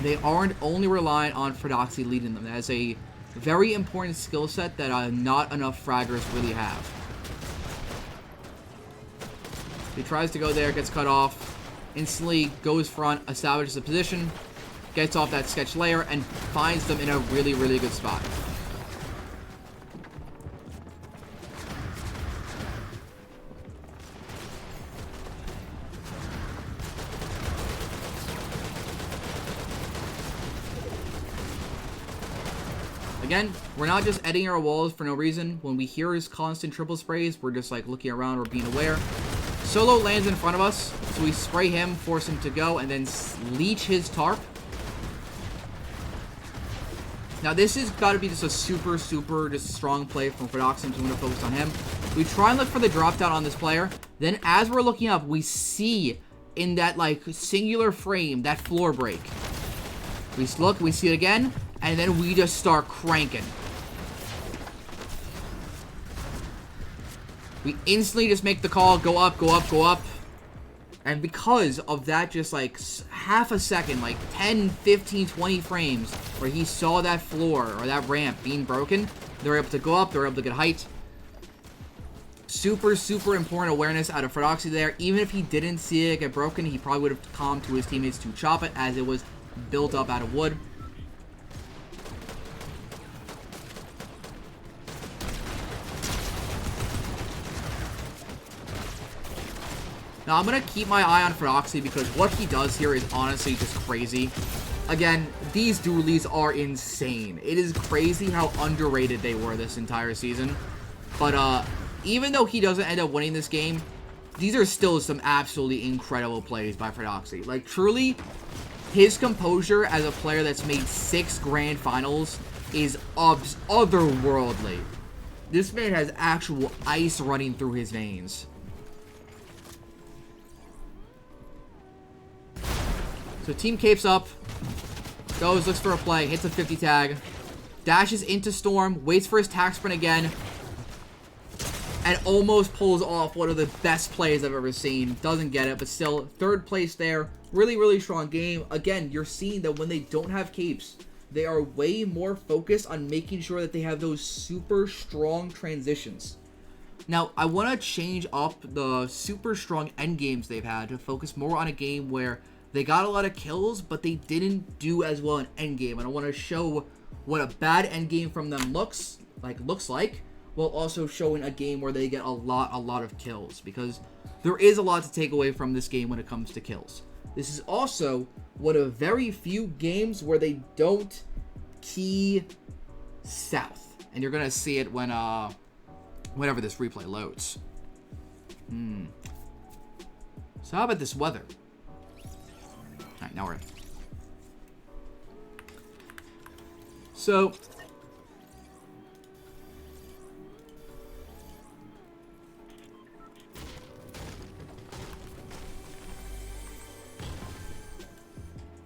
They aren't only relying on Fredoxie leading them. That is a very important skill set that not enough fraggers really have. He tries to go there, gets cut off, instantly goes front, establishes a position, gets off that sketch layer, and finds them in a really, really good spot. Again, we're not just editing our walls for no reason. When we hear his constant triple sprays, we're just like looking around, we're being aware. Solo lands in front of us, so we spray him, force him to go, and then leech his tarp. Now this has got to be just a super just strong play from Fredoxie, so I'm going to focus on him. We try and look for the drop down on this player. Then as we're looking up, we see in that like singular frame, that floor break. We look, we see it again, and then we just start cranking. We instantly just make the call, go up, go up, go up. And because of that just like half a second, like 10, 15, 20 frames, where he saw that floor or that ramp being broken, they're able to go up, they're able to get height. Super important awareness out of Fredoxie there. Even if he didn't see it get broken, he probably would have come to his teammates to chop it, as it was built up out of wood. Now, I'm going to keep my eye on Fredoxie because what he does here is honestly just crazy. Again, these dualies are insane. It is crazy how underrated they were this entire season. But even though he doesn't end up winning this game, these are still some absolutely incredible plays by Fredoxie. Like, truly, his composure as a player that's made 6 grand finals is otherworldly. This man has actual ice running through his veins. So team capes up, goes, looks for a play, hits a 50 tag, dashes into Storm, waits for his tag sprint again, and almost pulls off one of the best plays I've ever seen. Doesn't get it, but still, third place there. Really strong game. Again, you're seeing that when they don't have capes, they are way more focused on making sure that they have those super strong transitions. Now, I want to change up the super strong end games they've had to focus more on a game where they got a lot of kills, but they didn't do as well in endgame. And I want to show what a bad endgame from them looks like, while also showing a game where they get a lot of kills. Because there is a lot to take away from this game when it comes to kills. This is also one of very few games where they don't key south. And you're going to see it when, whenever this replay loads. So how about this weather? Alright, now we're in. So,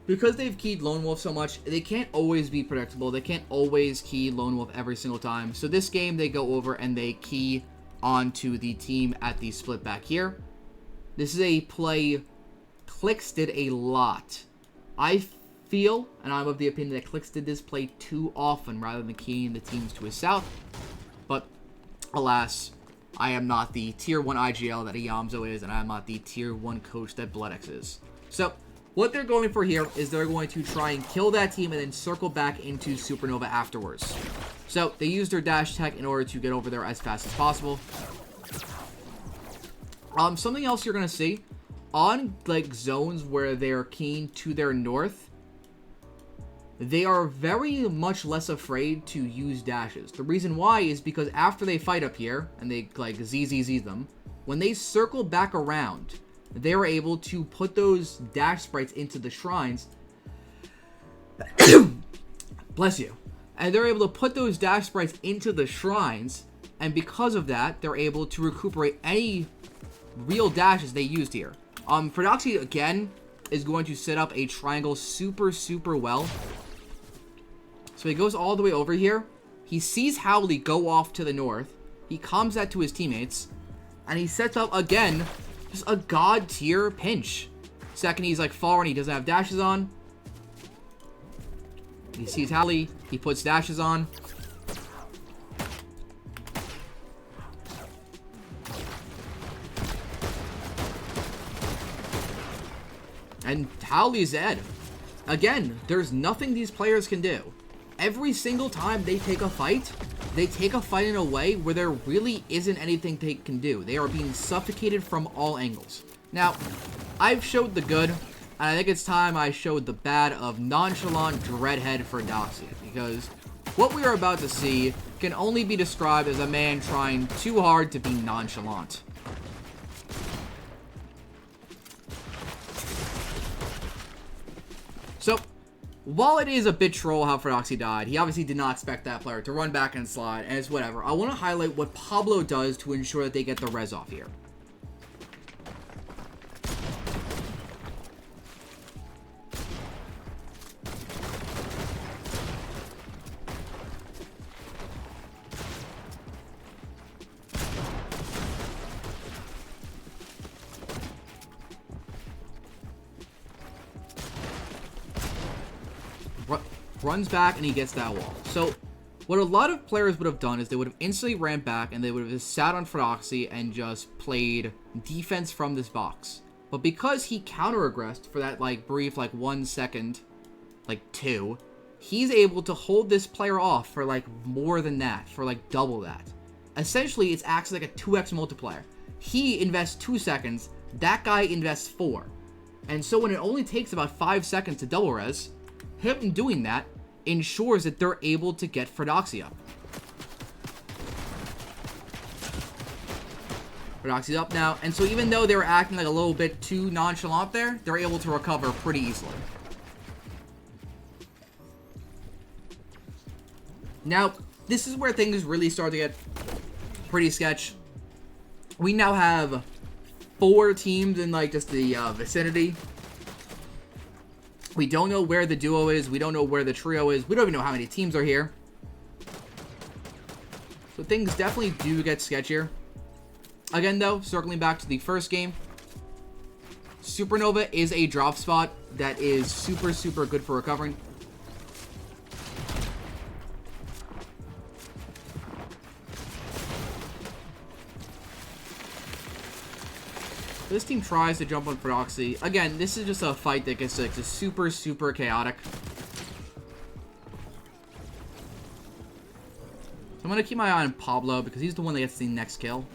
because they've keyed Lone Wolf so much, they can't always be predictable. They can't always key Lone Wolf every single time. So this game, they go over and they key onto the team at the split back here. This is a play Clix did a lot. I feel, and I'm of the opinion that Clix did this play too often rather than keying the teams to his south. But, alas, I am not the tier 1 IGL that Iyamzo is, and I am not the tier 1 coach that Bloodx is. So, what they're going for here is they're going to try and kill that team and then circle back into Supernova afterwards. So, they use their dash tech in order to get over there as fast as possible. Something else you're going to see on like zones where they're keen to their north, they are very much less afraid to use dashes. The reason why is because after they fight up here and they like ZZZ them, when they circle back around, they are able to put those dash sprites into the shrines. Bless you. And they're able to put those dash sprites into the shrines, and because of that, they're able to recuperate any real dashes they used here. Fredoxie, again, is going to set up a triangle super well. So he goes all the way over here. He sees Howley go off to the north. He comes that to his teammates. And he sets up, again, just a god tier pinch. Second, he's like far and he doesn't have dashes on. He sees Howley. He puts dashes on. And Howley's dead. again, there's nothing these players can do. Every single time they take a fight in a way where there really isn't anything they can do. They are being suffocated from all angles. Now, I've showed the good, and I think it's time I showed the bad of nonchalant dreadhead Fredoxie, because what we are about to see can only be described as a man trying too hard to be nonchalant. So, while it is a bit troll how Fredoxie died, he obviously did not expect that player to run back and slide, and it's whatever. I want to highlight what Pablo does to ensure that they get the res off here. Runs back and he gets that wall. So what a lot of players would have done is they would have instantly ran back and they would have just sat on Fredoxie and just played defense from this box. But because he counter-aggressed for that like brief like 1 second, like 2, he's able to hold this player off for like more than that, for like double that. Essentially, it acts like a 2x multiplier. He invests 2 seconds, that guy invests 4. And so when it only takes about 5 seconds to double res, him doing that ensures that they're able to get Fredoxie up. Fredoxie's up now, and so even though they were acting like a little bit too nonchalant there, they're able to recover pretty easily. Now, this is where things really start to get pretty sketch. We now have 4 teams in like just the vicinity. We don't know where the duo is. We don't know where the trio is. We don't even know how many teams are here. So things definitely do get sketchier. Again, though, circling back to the first game, Supernova is a drop spot that is super, super good for recovering. This team tries to jump on Fredoxie. Again, this is just a fight that gets like, just super, super chaotic. So I'm going to keep my eye on Pablo because he's the one that gets the next kill.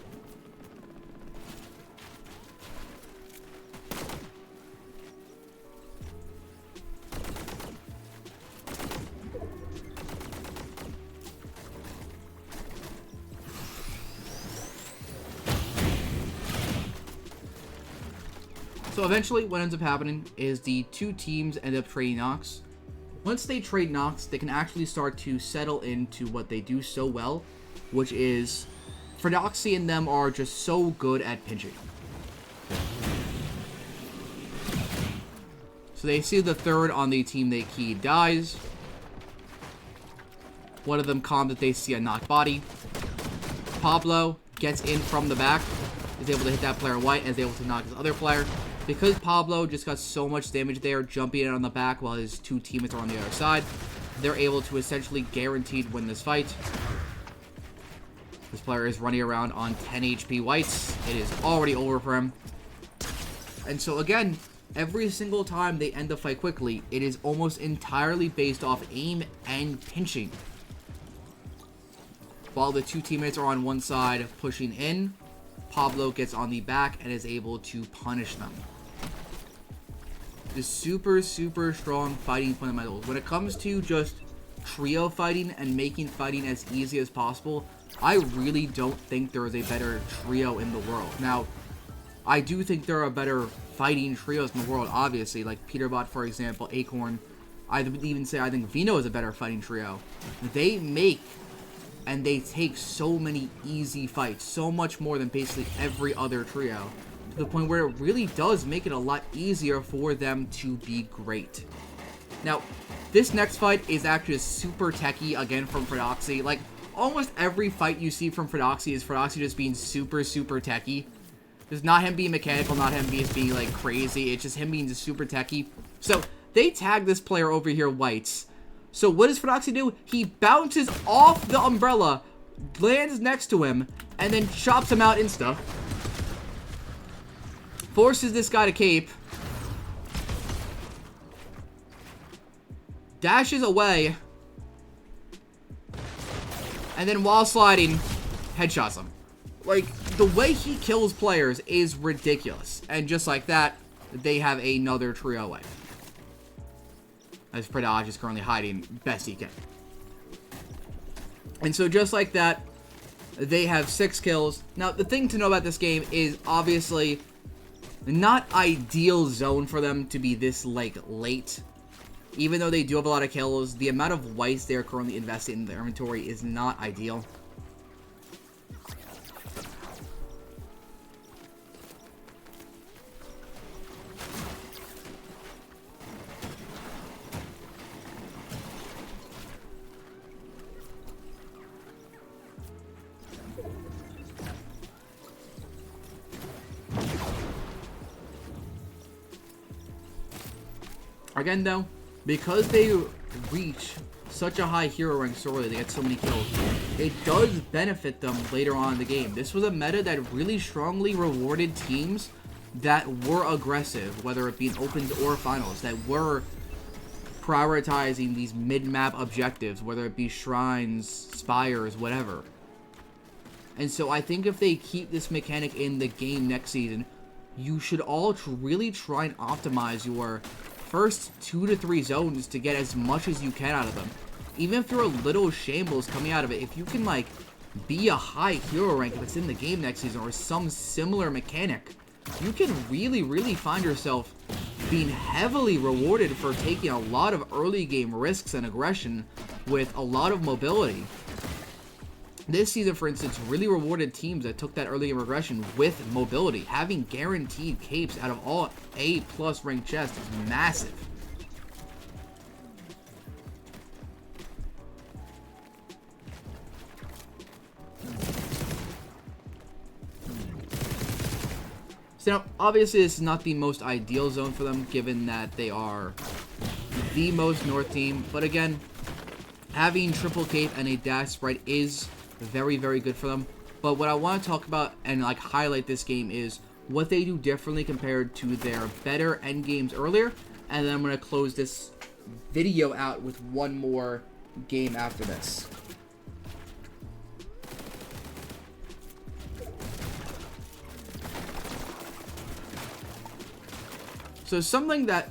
So eventually, what ends up happening is the 2 teams end up trading knocks. Once they trade knocks, they can actually start to settle into what they do so well, which is Fredoxie and them are just so good at pinching. So they see the third on the team they keyed dies. One of them calm that they see a knocked body. Pablo gets in from the back, is able to hit that player white, and is able to knock his other player. Because Pablo just got so much damage there, jumping in on the back while his 2 teammates are on the other side, they're able to essentially guaranteed win this fight. This player is running around on 10 HP whites. It is already over for him. And so again, every single time they end the fight quickly, it is almost entirely based off aim and pinching. While the 2 teammates are on one side pushing in, Pablo gets on the back and is able to punish them. The super, super strong fighting fundamentals. When it comes to just trio fighting and making fighting as easy as possible, I really don't think there is a better trio in the world. Now, I do think there are better fighting trios in the world, obviously, like PeanutBrainTS, for example, Acorn. I would even say I think Vino is a better fighting trio. They make and they take so many easy fights, so much more than basically every other trio, to the point where it really does make it a lot easier for them to be great. Now, this next fight is actually super techie, again, from Fredoxie. Like, almost every fight you see from Fredoxie is Fredoxie just being super, super techie. It's not him being mechanical, not him being, like, crazy. It's just him being just super techie. So, they tag this player over here, whites. So what does Fredoxie do? He bounces off the umbrella, lands next to him, and then chops him out insta. Forces this guy to cape. dashes away, and then while sliding, headshots them. Like, the way he kills players is ridiculous. And just like that, they have another trio away. As Fredoxie is currently hiding best he can. And so just like that, they have 6 kills. Now, the thing to know about this game is obviously not ideal zone for them to be this, like, late. Even though they do have a lot of kills, the amount of whites they're currently invested in their inventory is not ideal. Again, though, because they reach such a high hero rank so early, they get so many kills, it does benefit them later on in the game. This was a meta that really strongly rewarded teams that were aggressive, whether it be in opens or finals, that were prioritizing these mid-map objectives, whether it be shrines, spires, whatever. And so I think if they keep this mechanic in the game next season, you should all really try and optimize your first 2 to 3 zones to get as much as you can out of them. Even if you're a little shambles coming out of it, if you can, like, be a high hero rank if it's in the game next season or some similar mechanic, you can really find yourself being heavily rewarded for taking a lot of early game risks and aggression with a lot of mobility. This season, for instance, really rewarded teams that took that early game regression with mobility. Having guaranteed capes out of all A+ ranked chests is massive. So now, obviously, this is not the most ideal zone for them, given that they are the most north team. But again, having triple cape and a dash sprite is very good for them. But what I want to talk about and, like, highlight this game is what they do differently compared to their better end games earlier. And then I'm going to close this video out with one more game after this. So something that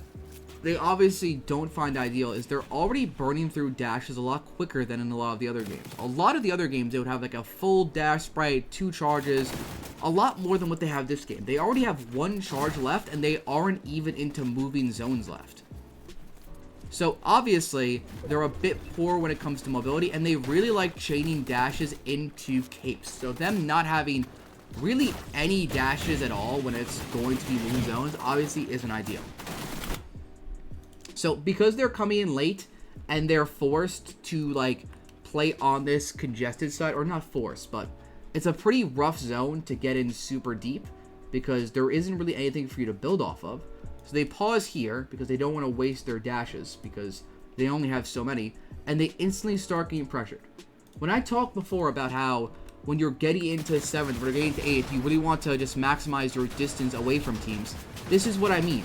they obviously don't find ideal is they're already burning through dashes a lot quicker than in a lot of the other games. A lot of the other games, they would have like a full dash sprite, 2 charges, a lot more than what they have this game. They already have 1 charge left, and they aren't even into moving zones left. So obviously, they're a bit poor when it comes to mobility, and they really like chaining dashes into capes. So them not having really any dashes at all when it's going to be moving zones obviously isn't ideal. So because they're coming in late and they're forced to, like, play on this congested side, or not forced, but it's a pretty rough zone to get in super deep because there isn't really anything for you to build off of. So they pause here because they don't want to waste their dashes because they only have so many, and they instantly start getting pressured. When I talked before about how when you're getting into 7th or getting to 8th, you really want to just maximize your distance away from teams, this is what I mean.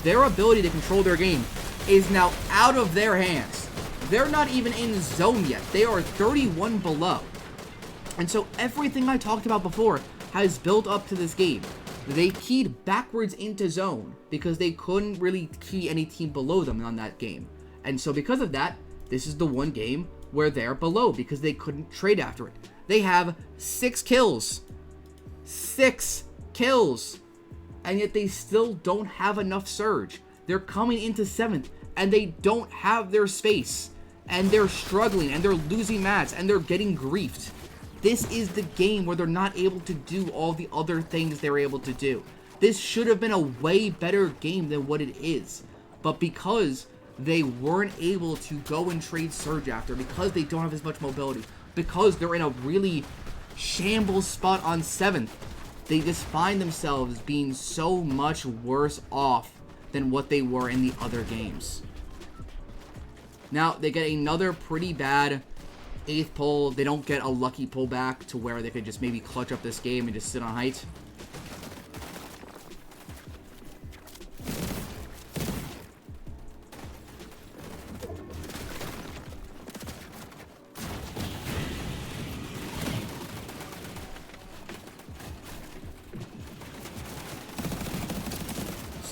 Their ability to control their game is now out of their hands. They're not even in zone yet. They are 31 below. And so everything I talked about before has built up to this game. They keyed backwards into zone because they couldn't really key any team below them on that game. And so because of that, this is the one game where they're below because they couldn't trade after it. They have 6 kills. 6 kills. And yet they still don't have enough surge. They're coming into 7th, and they don't have their space. And they're struggling, and they're losing mats, and they're getting griefed. This is the game where they're not able to do all the other things they're able to do. This should have been a way better game than what it is. But because they weren't able to go and trade surge after, because they don't have as much mobility, because they're in a really shambles spot on 7th, they just find themselves being so much worse off than what they were in the other games. Now, they get another pretty bad 8th pull. They don't get a lucky pullback to where they could just maybe clutch up this game and just sit on height.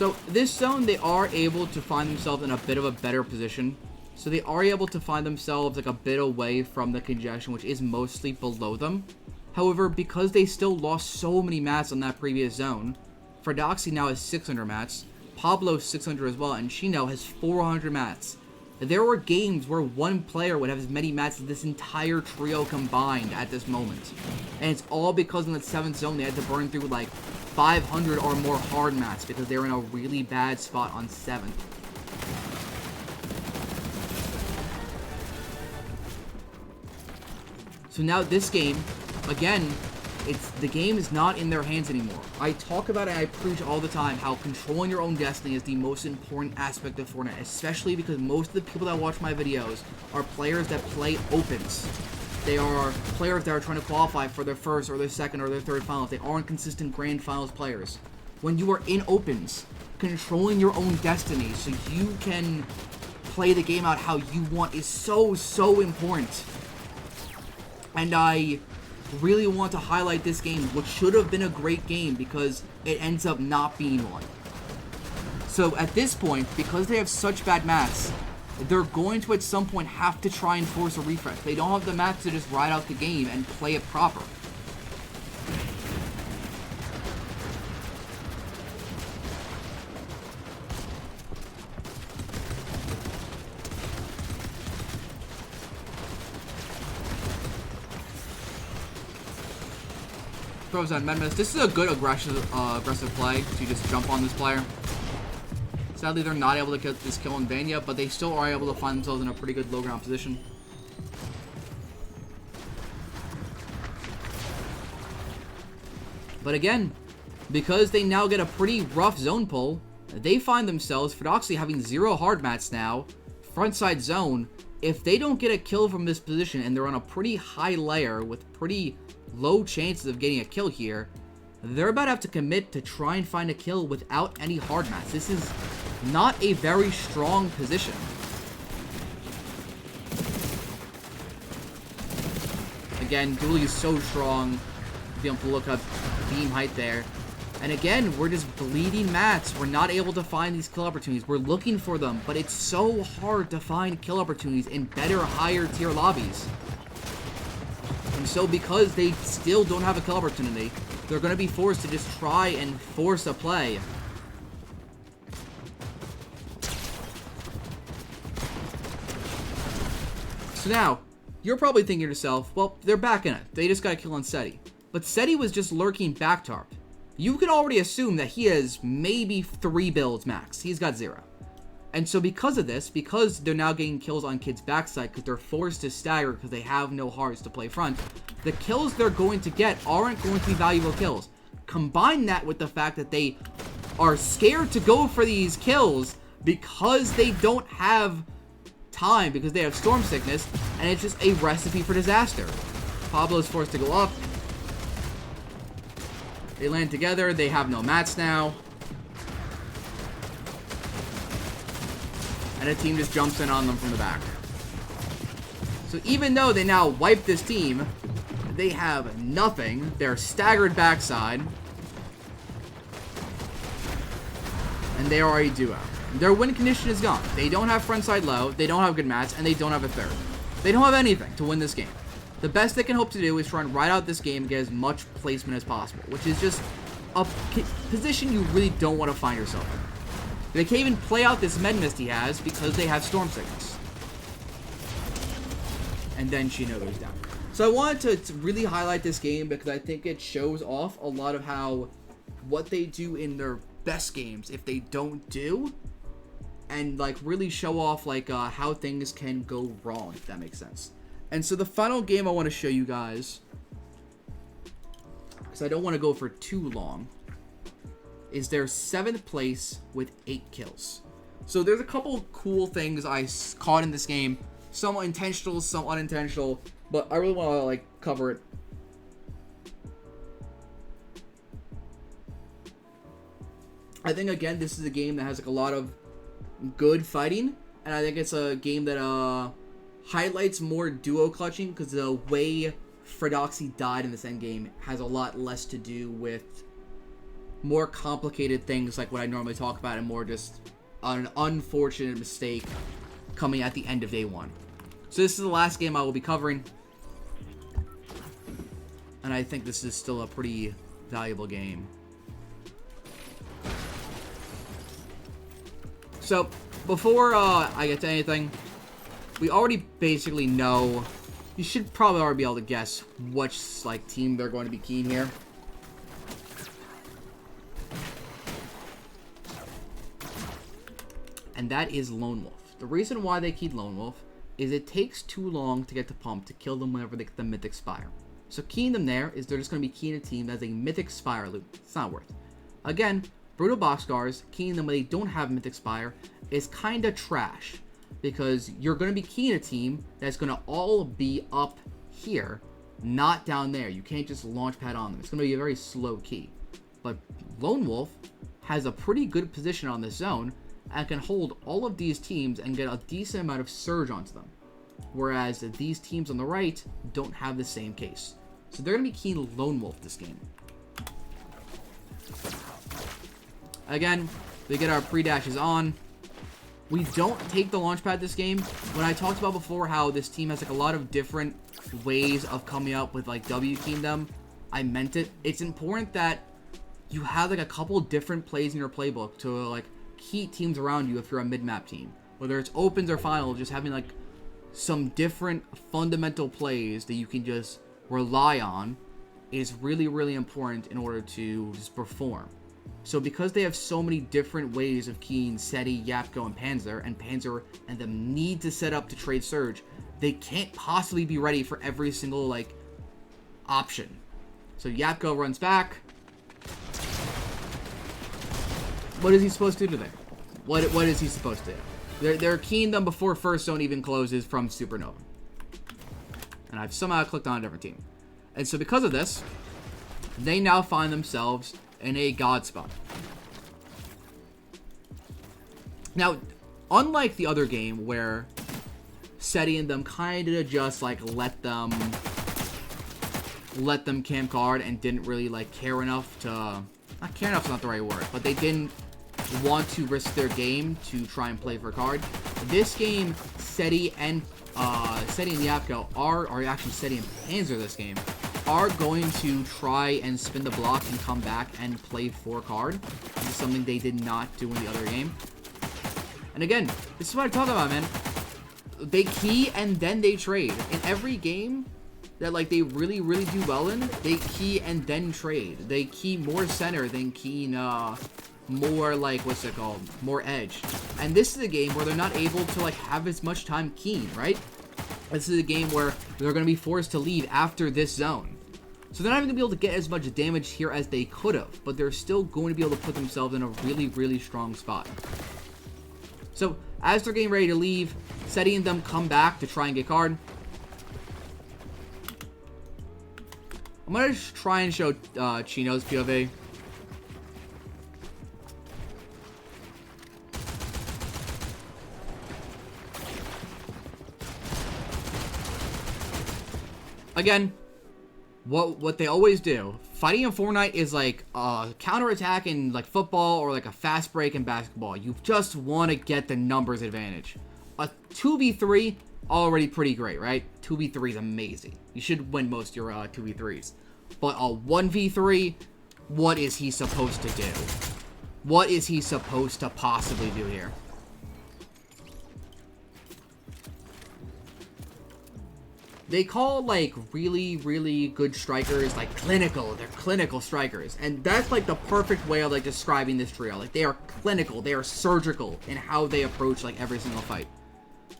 So this zone, they are able to find themselves in a bit of a better position. So they are able to find themselves like a bit away from the congestion, which is mostly below them. However, because they still lost so many mats on that previous zone, Fredoxie now has 600 mats, Pablo 600 as well, and Chino has 400 mats. There were games where one player would have as many mats as this entire trio combined at this moment. And it's all because in the 7th zone they had to burn through like 500 or more hard mats because they were in a really bad spot on 7th. So now this game, again, the game is not in their hands anymore. I talk about it and I preach all the time how controlling your own destiny is the most important aspect of Fortnite, especially because most of the people that watch my videos are players that play opens. They are players that are trying to qualify for their first or their second or their third finals. They aren't consistent grand finals players. When you are in opens, controlling your own destiny so you can play the game out how you want is so, so important. And I really want to highlight this game, which should have been a great game because it ends up not being one. So at this point, because they have such bad mats, they're going to at some point have to try and force a refresh. They don't have the mats to just ride out the game and play it proper. Throws on Medmis. This is a good aggressive play to just jump on this player. Sadly, they're not able to get this kill in van yet, but they still are able to find themselves in a pretty good low ground position. But again, because they now get a pretty rough zone pull, they find themselves, Fredoxie having 0 hard mats now, frontside zone. If they don't get a kill from this position and they're on a pretty high layer with pretty low chances of getting a kill here, they're about to have to commit to try and find a kill without any hard mats. This is not a very strong position. Again, Dooley is so strong. Be able to look up beam height there. And again, we're just bleeding mats. We're not able to find these kill opportunities. We're looking for them, but it's so hard to find kill opportunities in better, higher tier lobbies. And so because they still don't have a kill opportunity, they're going to be forced to just try and force a play. So now, you're probably thinking to yourself, well, they're back in it. They just got a kill on Seti. But Seti was just lurking back tarp. You can already assume that he has maybe 3 builds max. He's got 0. And so because of this, because they're now getting kills on Kid's backside because they're forced to stagger because they have no hearts to play front, the kills they're going to get aren't going to be valuable kills. Combine that with the fact that they are scared to go for these kills because they don't have time, because they have storm sickness, and it's just a recipe for disaster. Pablo's forced to go up. They land together. They have no mats now. And a team just jumps in on them from the back. So even though they now wipe this team, they have nothing. They're staggered backside. And they are a duo. Their win condition is gone. They don't have frontside low, they don't have good mats, and they don't have a third. They don't have anything to win this game. The best they can hope to do is try and ride out this game and get as much placement as possible, which is just a position you really don't want to find yourself in. They can't even play out this med mist he has because they have storm sickness. And then Chino goes down. So I wanted to really highlight this game because I think it shows off a lot of how what they do in their best games, if they don't do, and like really show off like how things can go wrong, if that makes sense. And so the final game I want to show you guys, because I don't want to go for too long, is their 7th place with 8 kills. So there's a couple cool things I caught in this game, some intentional, some unintentional, but I really want to like cover it. I think again this is a game that has like a lot of good fighting, and I think it's a game that highlights more duo clutching because the way Fredoxie died in this end game has a lot less to do with more complicated things like what I normally talk about, and more just an unfortunate mistake coming at the end of day 1. So this is the last game I will be covering, and I think this is still a pretty valuable game. So before I get to anything, we already basically know, you should probably already be able to guess which like team they're going to be keying here. And that is Lone Wolf. The reason why they keyed Lone Wolf is it takes too long to get to pump to kill them whenever they get the Mythic Spire. So keying them there is they're just going to be keying a team that has a Mythic Spire loot. It's not worth it. Again, Brutal Boxcars, keying them when they don't have Mythic Spire is kind of trash, because you're going to be keying a team that's going to all be up here, not down there. You can't just launch pad on them. It's going to be a very slow key. But Lone Wolf has a pretty good position on this zone and can hold all of these teams and get a decent amount of surge onto them. Whereas these teams on the right don't have the same case. So they're going to be keying Lone Wolf this game. Again, we get our pre-dashes on. We don't take the launch pad this game. When I talked about before how this team has like a lot of different ways of coming up with like W keying them, I meant it. It's important that you have like a couple different plays in your playbook to like key teams around you if you're a mid-map team. Whether it's opens or final, just having like some different fundamental plays that you can just rely on is really, really important in order to just perform. So because they have so many different ways of keying Seti, Yapko, and Panzer and them need to set up to trade Surge, they can't possibly be ready for every single, like, option. So Yapko runs back. What is he supposed to do there? What is he supposed to do? They're keying them before first zone even closes from Supernova. And I've somehow clicked on a different team. And so because of this, they now find themselves in a god spot. Now, unlike the other game where Seti and them kind of just like let them camp guard and didn't really like care enough to, not care enough is not the right word, but they didn't want to risk their game to try and play for card. This game, Seti and Yapko or actually Seti and Panzer this game, are going to try and spin the block and come back and play for card. This is something they did not do in the other game. And again, this is what I talk about, man. They key and then they trade. In every game that like they really, really do well in, they key and then trade. They key more center than keying more like, what's it called? More edge. And this is a game where they're not able to like have as much time keying, right? This is a game where they're going to be forced to leave after this zone. So they're not even going to be able to get as much damage here as they could have, but they're still going to be able to put themselves in a really, really strong spot. So as they're getting ready to leave, Seti and them come back to try and get card. I'm going to try and show Chino's POV. Again, what they always do, fighting in Fortnite is like a counterattack in like football or like a fast break in basketball. You just want to get the numbers advantage. A 2v3, already pretty great, right? 2v3 is amazing. You should win most of your 2v3s. But a 1v3, what is he supposed to do? What is he supposed to possibly do here? They call, like, really, really good strikers, like, clinical. They're clinical strikers. And that's, like, the perfect way of, like, describing this trio. Like, they are clinical. They are surgical in how they approach, like, every single fight.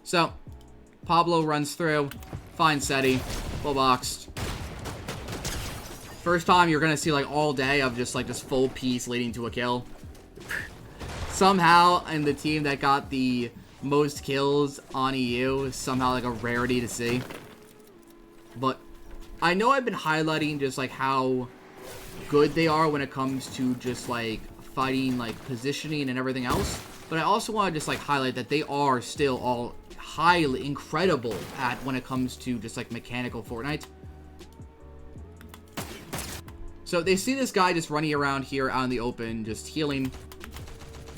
So, Pablo runs through, finds Seti, full boxed. First time you're gonna see, like, all day of just, like, this full piece leading to a kill. Somehow, in the team that got the most kills on EU, somehow, like, a rarity to see. But I know I've been highlighting just like how good they are when it comes to just like fighting, like positioning and everything else. But I also want to just like highlight that they are still all highly incredible at when it comes to just like mechanical Fortnite. So they see this guy just running around here out in the open, just healing.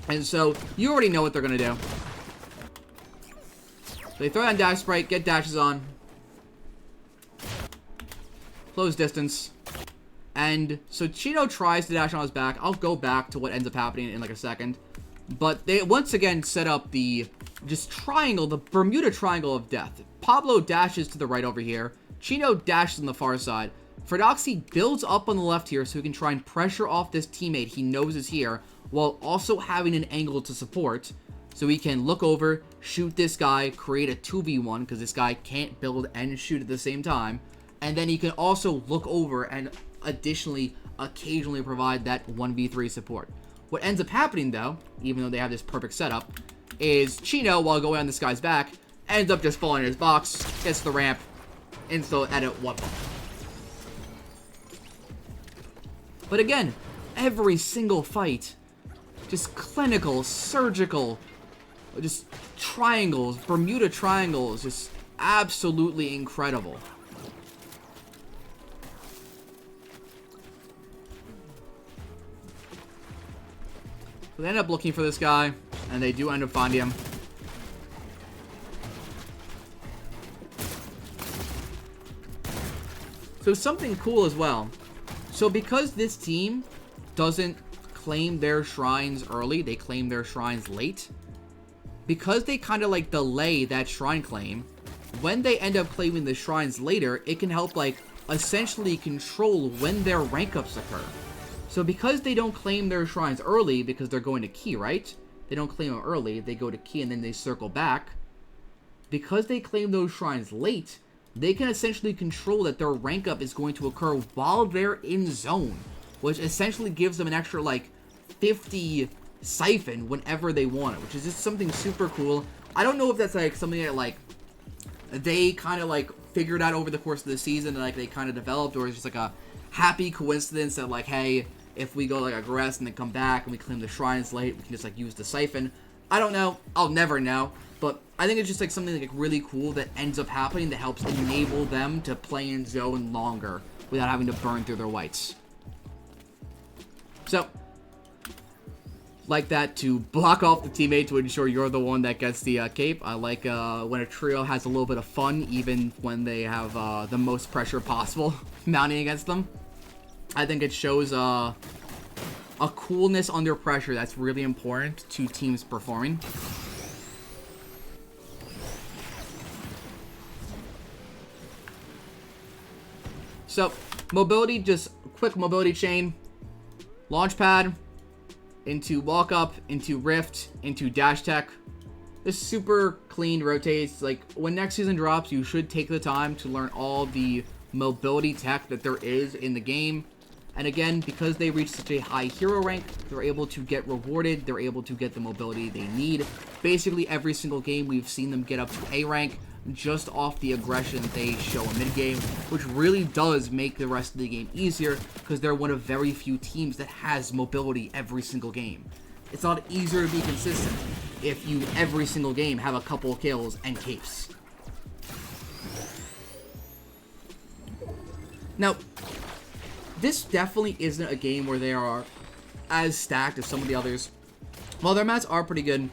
And so you already know what they're going to do. So they throw down dash sprite, get dashes on. Close distance. And so Chino tries to dash on his back. I'll go back to what ends up happening in like a second. But they once again set up the just triangle, the Bermuda Triangle of Death. Pablo dashes to the right over here. Chino dashes on the far side. Fredoxie builds up on the left here so he can try and pressure off this teammate he knows is here, while also having an angle to support. So he can look over, shoot this guy, create a 2v1, because this guy can't build and shoot at the same time. And then he can also look over and additionally occasionally provide that 1v3 support. What ends up happening, though, even though they have this perfect setup, is Chino, while going on this guy's back, ends up just falling in his box, gets the ramp, and so edit 1 ball. But again, every single fight, just clinical, surgical, just triangles, Bermuda triangles, just absolutely incredible. So they end up looking for this guy, and they do end up finding him. So something cool as well. So because this team doesn't claim their shrines early, they claim their shrines late. Because they kind of like delay that shrine claim, when they end up claiming the shrines later, it can help like essentially control when their rank ups occur. So because they don't claim their shrines early, because they're going to key, right? They don't claim them early, they go to key and then they circle back. Because they claim those shrines late, they can essentially control that their rank up is going to occur while they're in zone, which essentially gives them an extra like 50 siphon whenever they want it, which is just something super cool. I don't know if that's like something that like they kind of like figured out over the course of the season and like they kind of developed, or it's just like a happy coincidence that like, hey, if we go like aggress and then come back and we claim the shrines late, we can just like use the siphon. I don't know. I'll never know. But I think it's just like something like really cool that ends up happening that helps enable them to play in zone longer without having to burn through their whites. So, like that to block off the teammate to ensure you're the one that gets the cape. I like when a trio has a little bit of fun, even when they have the most pressure possible mounting against them. I think it shows a coolness under pressure that's really important to teams performing. So, mobility, just quick mobility chain. Launch pad, into walk up, into rift, into dash tech. This super clean rotates. Like, when next season drops, you should take the time to learn all the mobility tech that there is in the game. And again, because they reach such a high hero rank, they're able to get rewarded. They're able to get the mobility they need. Basically, every single game we've seen them get up to A rank just off the aggression they show in mid-game, which really does make the rest of the game easier because they're one of very few teams that has mobility every single game. It's a lot easier to be consistent if you every single game have a couple kills and capes. Now, this definitely isn't a game where they are as stacked as some of the others. While their mats are pretty good,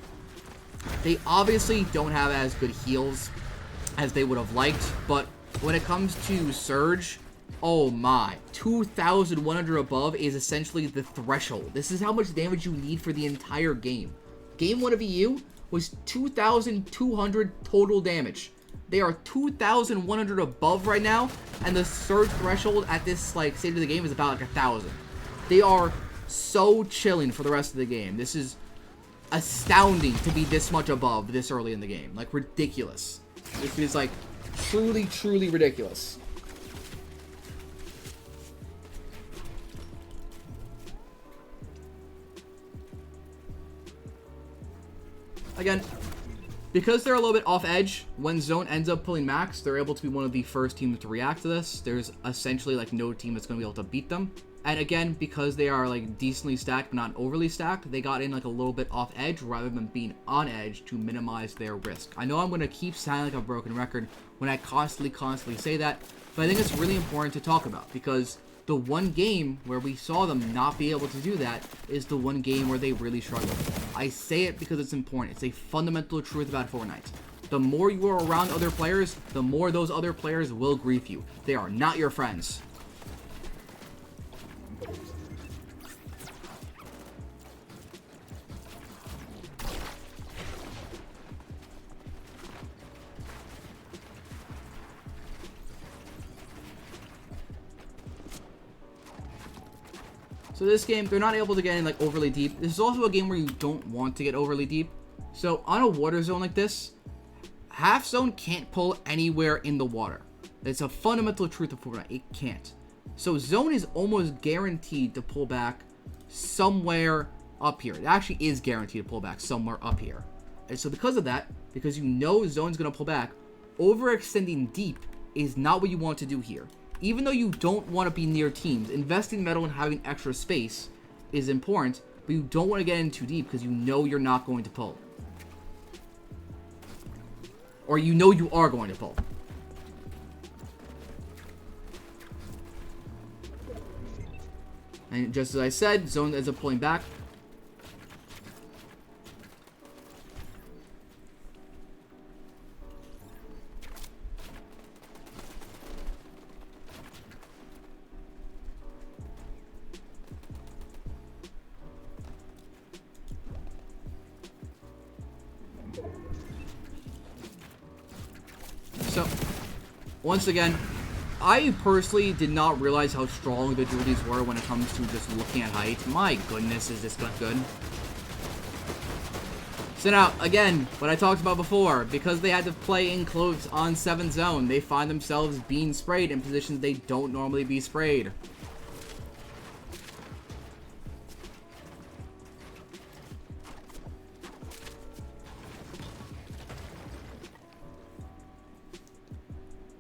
they obviously don't have as good heals as they would have liked, but when it comes to Surge, oh my, 2,100 above is essentially the threshold. This is how much damage you need for the entire game. Game 1 of EU was 2,200 total damage. They are 2,100 above right now, and the Surge threshold at this like stage of the game is about like 1,000. They are so chilling for the rest of the game. This is astounding to be this much above this early in the game. Like, ridiculous. This is like truly, truly ridiculous. Again, because they're a little bit off edge, when zone ends up pulling max, they're able to be one of the first teams to react to this. There's essentially like no team that's going to be able to beat them. And again, because they are like decently stacked but not overly stacked, they got in like a little bit off edge rather than being on edge to minimize their risk. I know I'm going to keep sounding like a broken record when I constantly say that, but I think it's really important to talk about because The one game where we saw them not be able to do that is the one game where they really struggled. I say it because it's important. It's a fundamental truth about Fortnite. The more you are around other players, the more those other players will grief you. They are not your friends. So this game, they're not able to get in like overly deep. This is also a game where you don't want to get overly deep. So on a water zone like this, half zone can't pull anywhere in the water. It's a fundamental truth of Fortnite. It can't. So zone is almost guaranteed to pull back somewhere up here. It actually is guaranteed to pull back somewhere up here. And so because of that, because you know zone's going to pull back, overextending deep is not what you want to do here. Even though you don't want to be near teams, investing metal and having extra space is important, but you don't want to get in too deep because you know you're not going to pull. Or you know you are going to pull. And just as I said, zone ends up pulling back. So, once again, I personally did not realize how strong the dualies were when it comes to just looking at height. My goodness, is this good? So now, again, what I talked about before, because they had to play in close on 7 zone, they find themselves being sprayed in positions they don't normally be sprayed.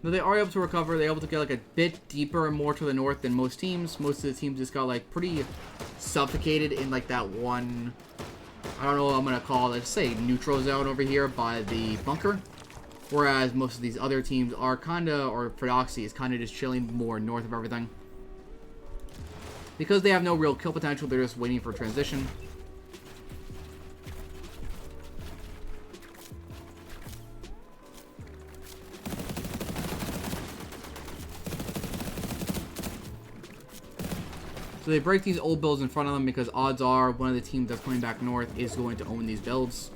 But they are able to recover. They're able to get like a bit deeper and more to the north than most teams. Most of the teams just got like pretty suffocated in like that one, I don't know what I'm going to call it, say neutral zone over here by the bunker. Whereas most of these other teams are kind of, or Fredoxie is kind of just chilling more north of everything. Because they have no real kill potential, they're just waiting for transition. So they break these old builds in front of them because odds are one of the teams that's coming back north is going to own these builds.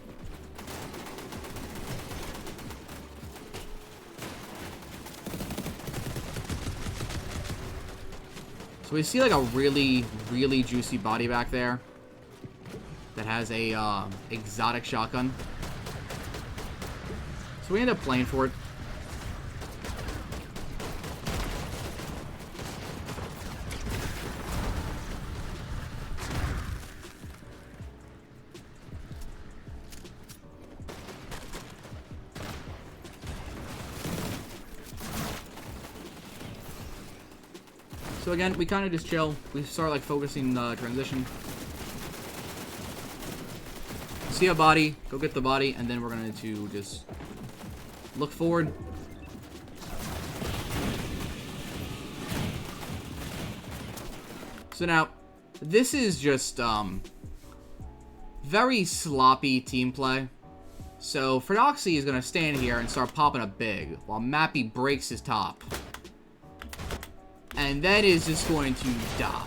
So we see like a really, really juicy body back there that has a exotic shotgun. So we end up playing for it. So again, we kind of just chill. We start like focusing the transition. See a body, go get the body, and then we're going to just look forward. So now, this is just very sloppy team play. So Fredoxie is going to stand here and start popping a big while Mappy breaks his top. And that is just going to die.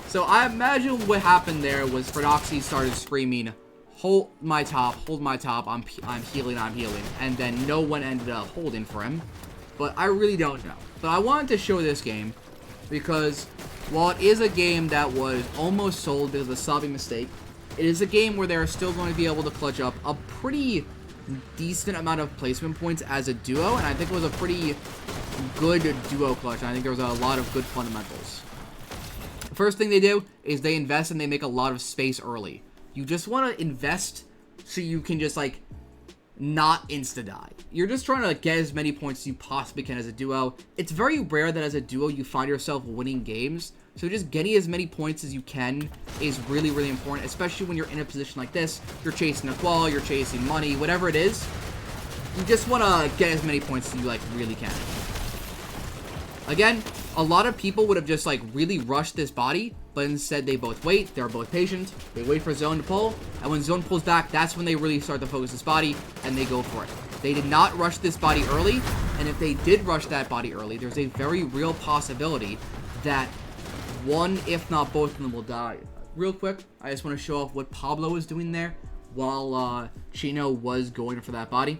So I imagine what happened there was Fredoxie started screaming, hold my top, I'm healing, I'm healing. And then no one ended up holding for him. But I really don't know. But I wanted to show this game because while it is a game that was almost sold because of a sobbing mistake, it is a game where they're still going to be able to clutch up a pretty decent amount of placement points as a duo. And I think it was a pretty good duo clutch. I think there was a lot of good fundamentals. The first thing they do is they invest and they make a lot of space early. You just want to invest so you can just like not insta-die. You're just trying to like, get as many points as you possibly can as a duo. It's very rare that as a duo you find yourself winning games. So just getting as many points as you can is really, really important, especially when you're in a position like this. You're chasing a qual, you're chasing money, whatever it is. You just want to get as many points as you like really can. Again, a lot of people would have just like really rushed this body, but instead they both wait, they're both patient, they wait for zone to pull, and when zone pulls back, that's when they really start to focus this body, and they go for it. They did not rush this body early, and if they did rush that body early, there's a very real possibility that one, if not both of them, will die. Real quick, I just want to show off what Pablo was doing there while Chino was going for that body.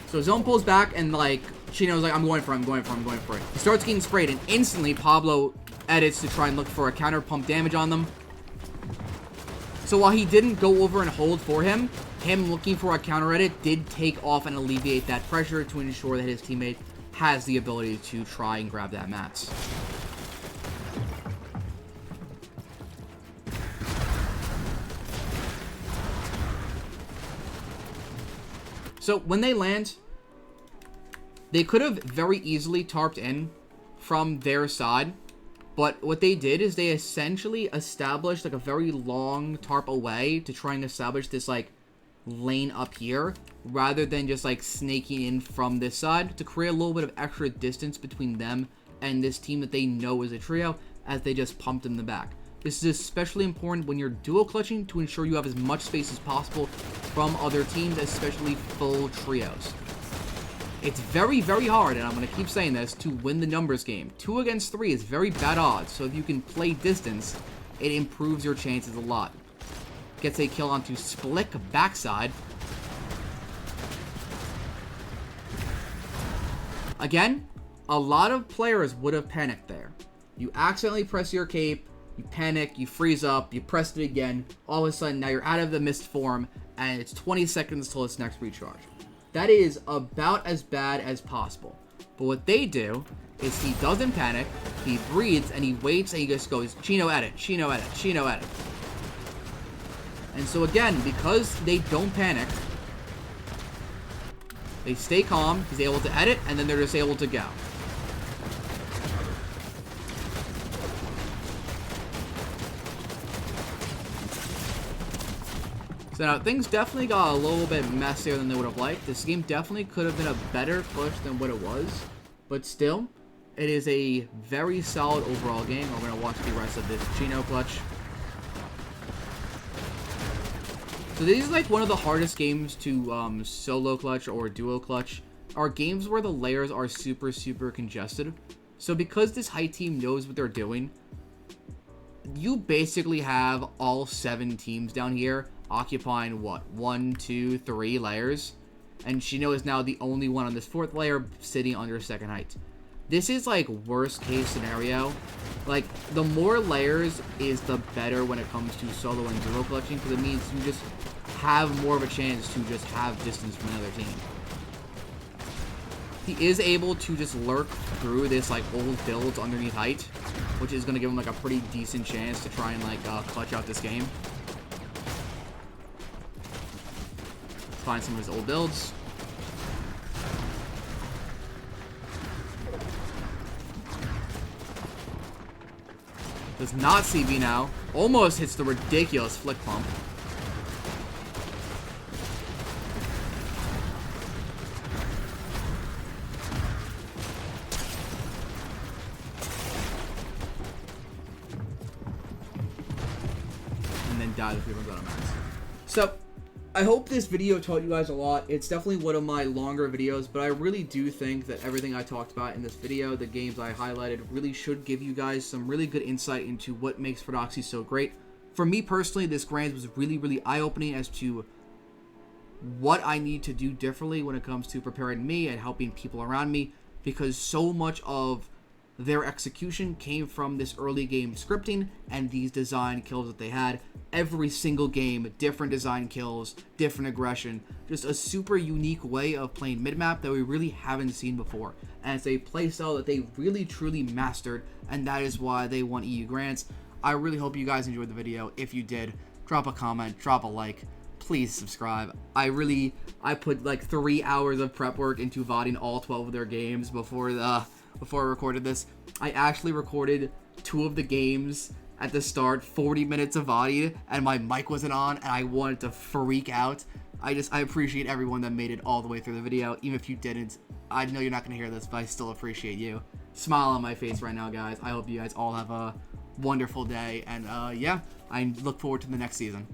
So zone pulls back, and like Chino's like, I'm going for it. He starts getting sprayed, and instantly Pablo edits to try and look for a counter pump damage on them. So while he didn't go over and hold for him looking for a counter edit did take off and alleviate that pressure to ensure that his teammate has the ability to try and grab that mats. So when they land, they could have very easily tarped in from their side, but what they did is they essentially established like a very long tarp away to try and establish this like lane up here, rather than just like snaking in from this side to create a little bit of extra distance between them and this team that they know is a trio, as they just pumped in the back. This is especially important when you're duo clutching to ensure you have as much space as possible from other teams, especially full trios. It's very, very hard, and I'm going to keep saying this, to win the numbers game. 2 against 3 is very bad odds, so if you can play distance, it improves your chances a lot. Gets a kill onto Splick backside. Again, a lot of players would have panicked there. You accidentally press your cape, you panic, you freeze up, you press it again, all of a sudden now you're out of the mist form, and it's 20 seconds till its next recharge. That is about as bad as possible. But what they do is he doesn't panic, he breathes, and he waits, and he just goes, Chino edit, Chino edit, Chino edit. And so again, because they don't panic, they stay calm, he's able to edit, and then they're just able to go. So now, things definitely got a little bit messier than they would have liked. This game definitely could have been a better clutch than what it was. But still, it is a very solid overall game. We're going to watch the rest of this Chino clutch. So this is like one of the hardest games to solo clutch or duo clutch. Are games where the layers are super, super congested. So because this high team knows what they're doing, you basically have all 7 teams down here occupying, what, 1, 2, 3 layers, and Chino is now the only one on this 4th layer sitting under 2nd height. This is like worst case scenario. Like, the more layers is the better when it comes to solo and duo clutching, because it means you just have more of a chance to just have distance from another team. He is able to just lurk through this like old builds underneath height, which is going to give him like a pretty decent chance to try and like clutch out this game. Find some of his old builds. Does not see B now. Almost hits the ridiculous flick pump. And then dies if we don't max. So, I hope this video taught you guys a lot. It's definitely one of my longer videos, but I really do think that everything I talked about in this video, the games I highlighted, really should give you guys some really good insight into what makes Fredoxie so great. For me personally, this GRANDS was really, really eye-opening as to what I need to do differently when it comes to preparing me and helping people around me, because so much of their execution came from this early game scripting and these design kills that they had. Every single game, different design kills, different aggression, just a super unique way of playing mid-map that we really haven't seen before. And it's a playstyle that they really truly mastered, and that is why they won EU GRANDS. I really hope you guys enjoyed the video. If you did, drop a comment, drop a like, please subscribe. I put like 3 hours of prep work into VODing all 12 of their games before I recorded this. I actually recorded 2 of the games at the start, 40 minutes of audio, and my mic wasn't on, and I wanted to freak out. I appreciate everyone that made it all the way through the video. Even if you didn't, I know you're not going to hear this, but I still appreciate you. Smile on my face right now, guys. I hope you guys all have a wonderful day, and yeah, I look forward to the next season.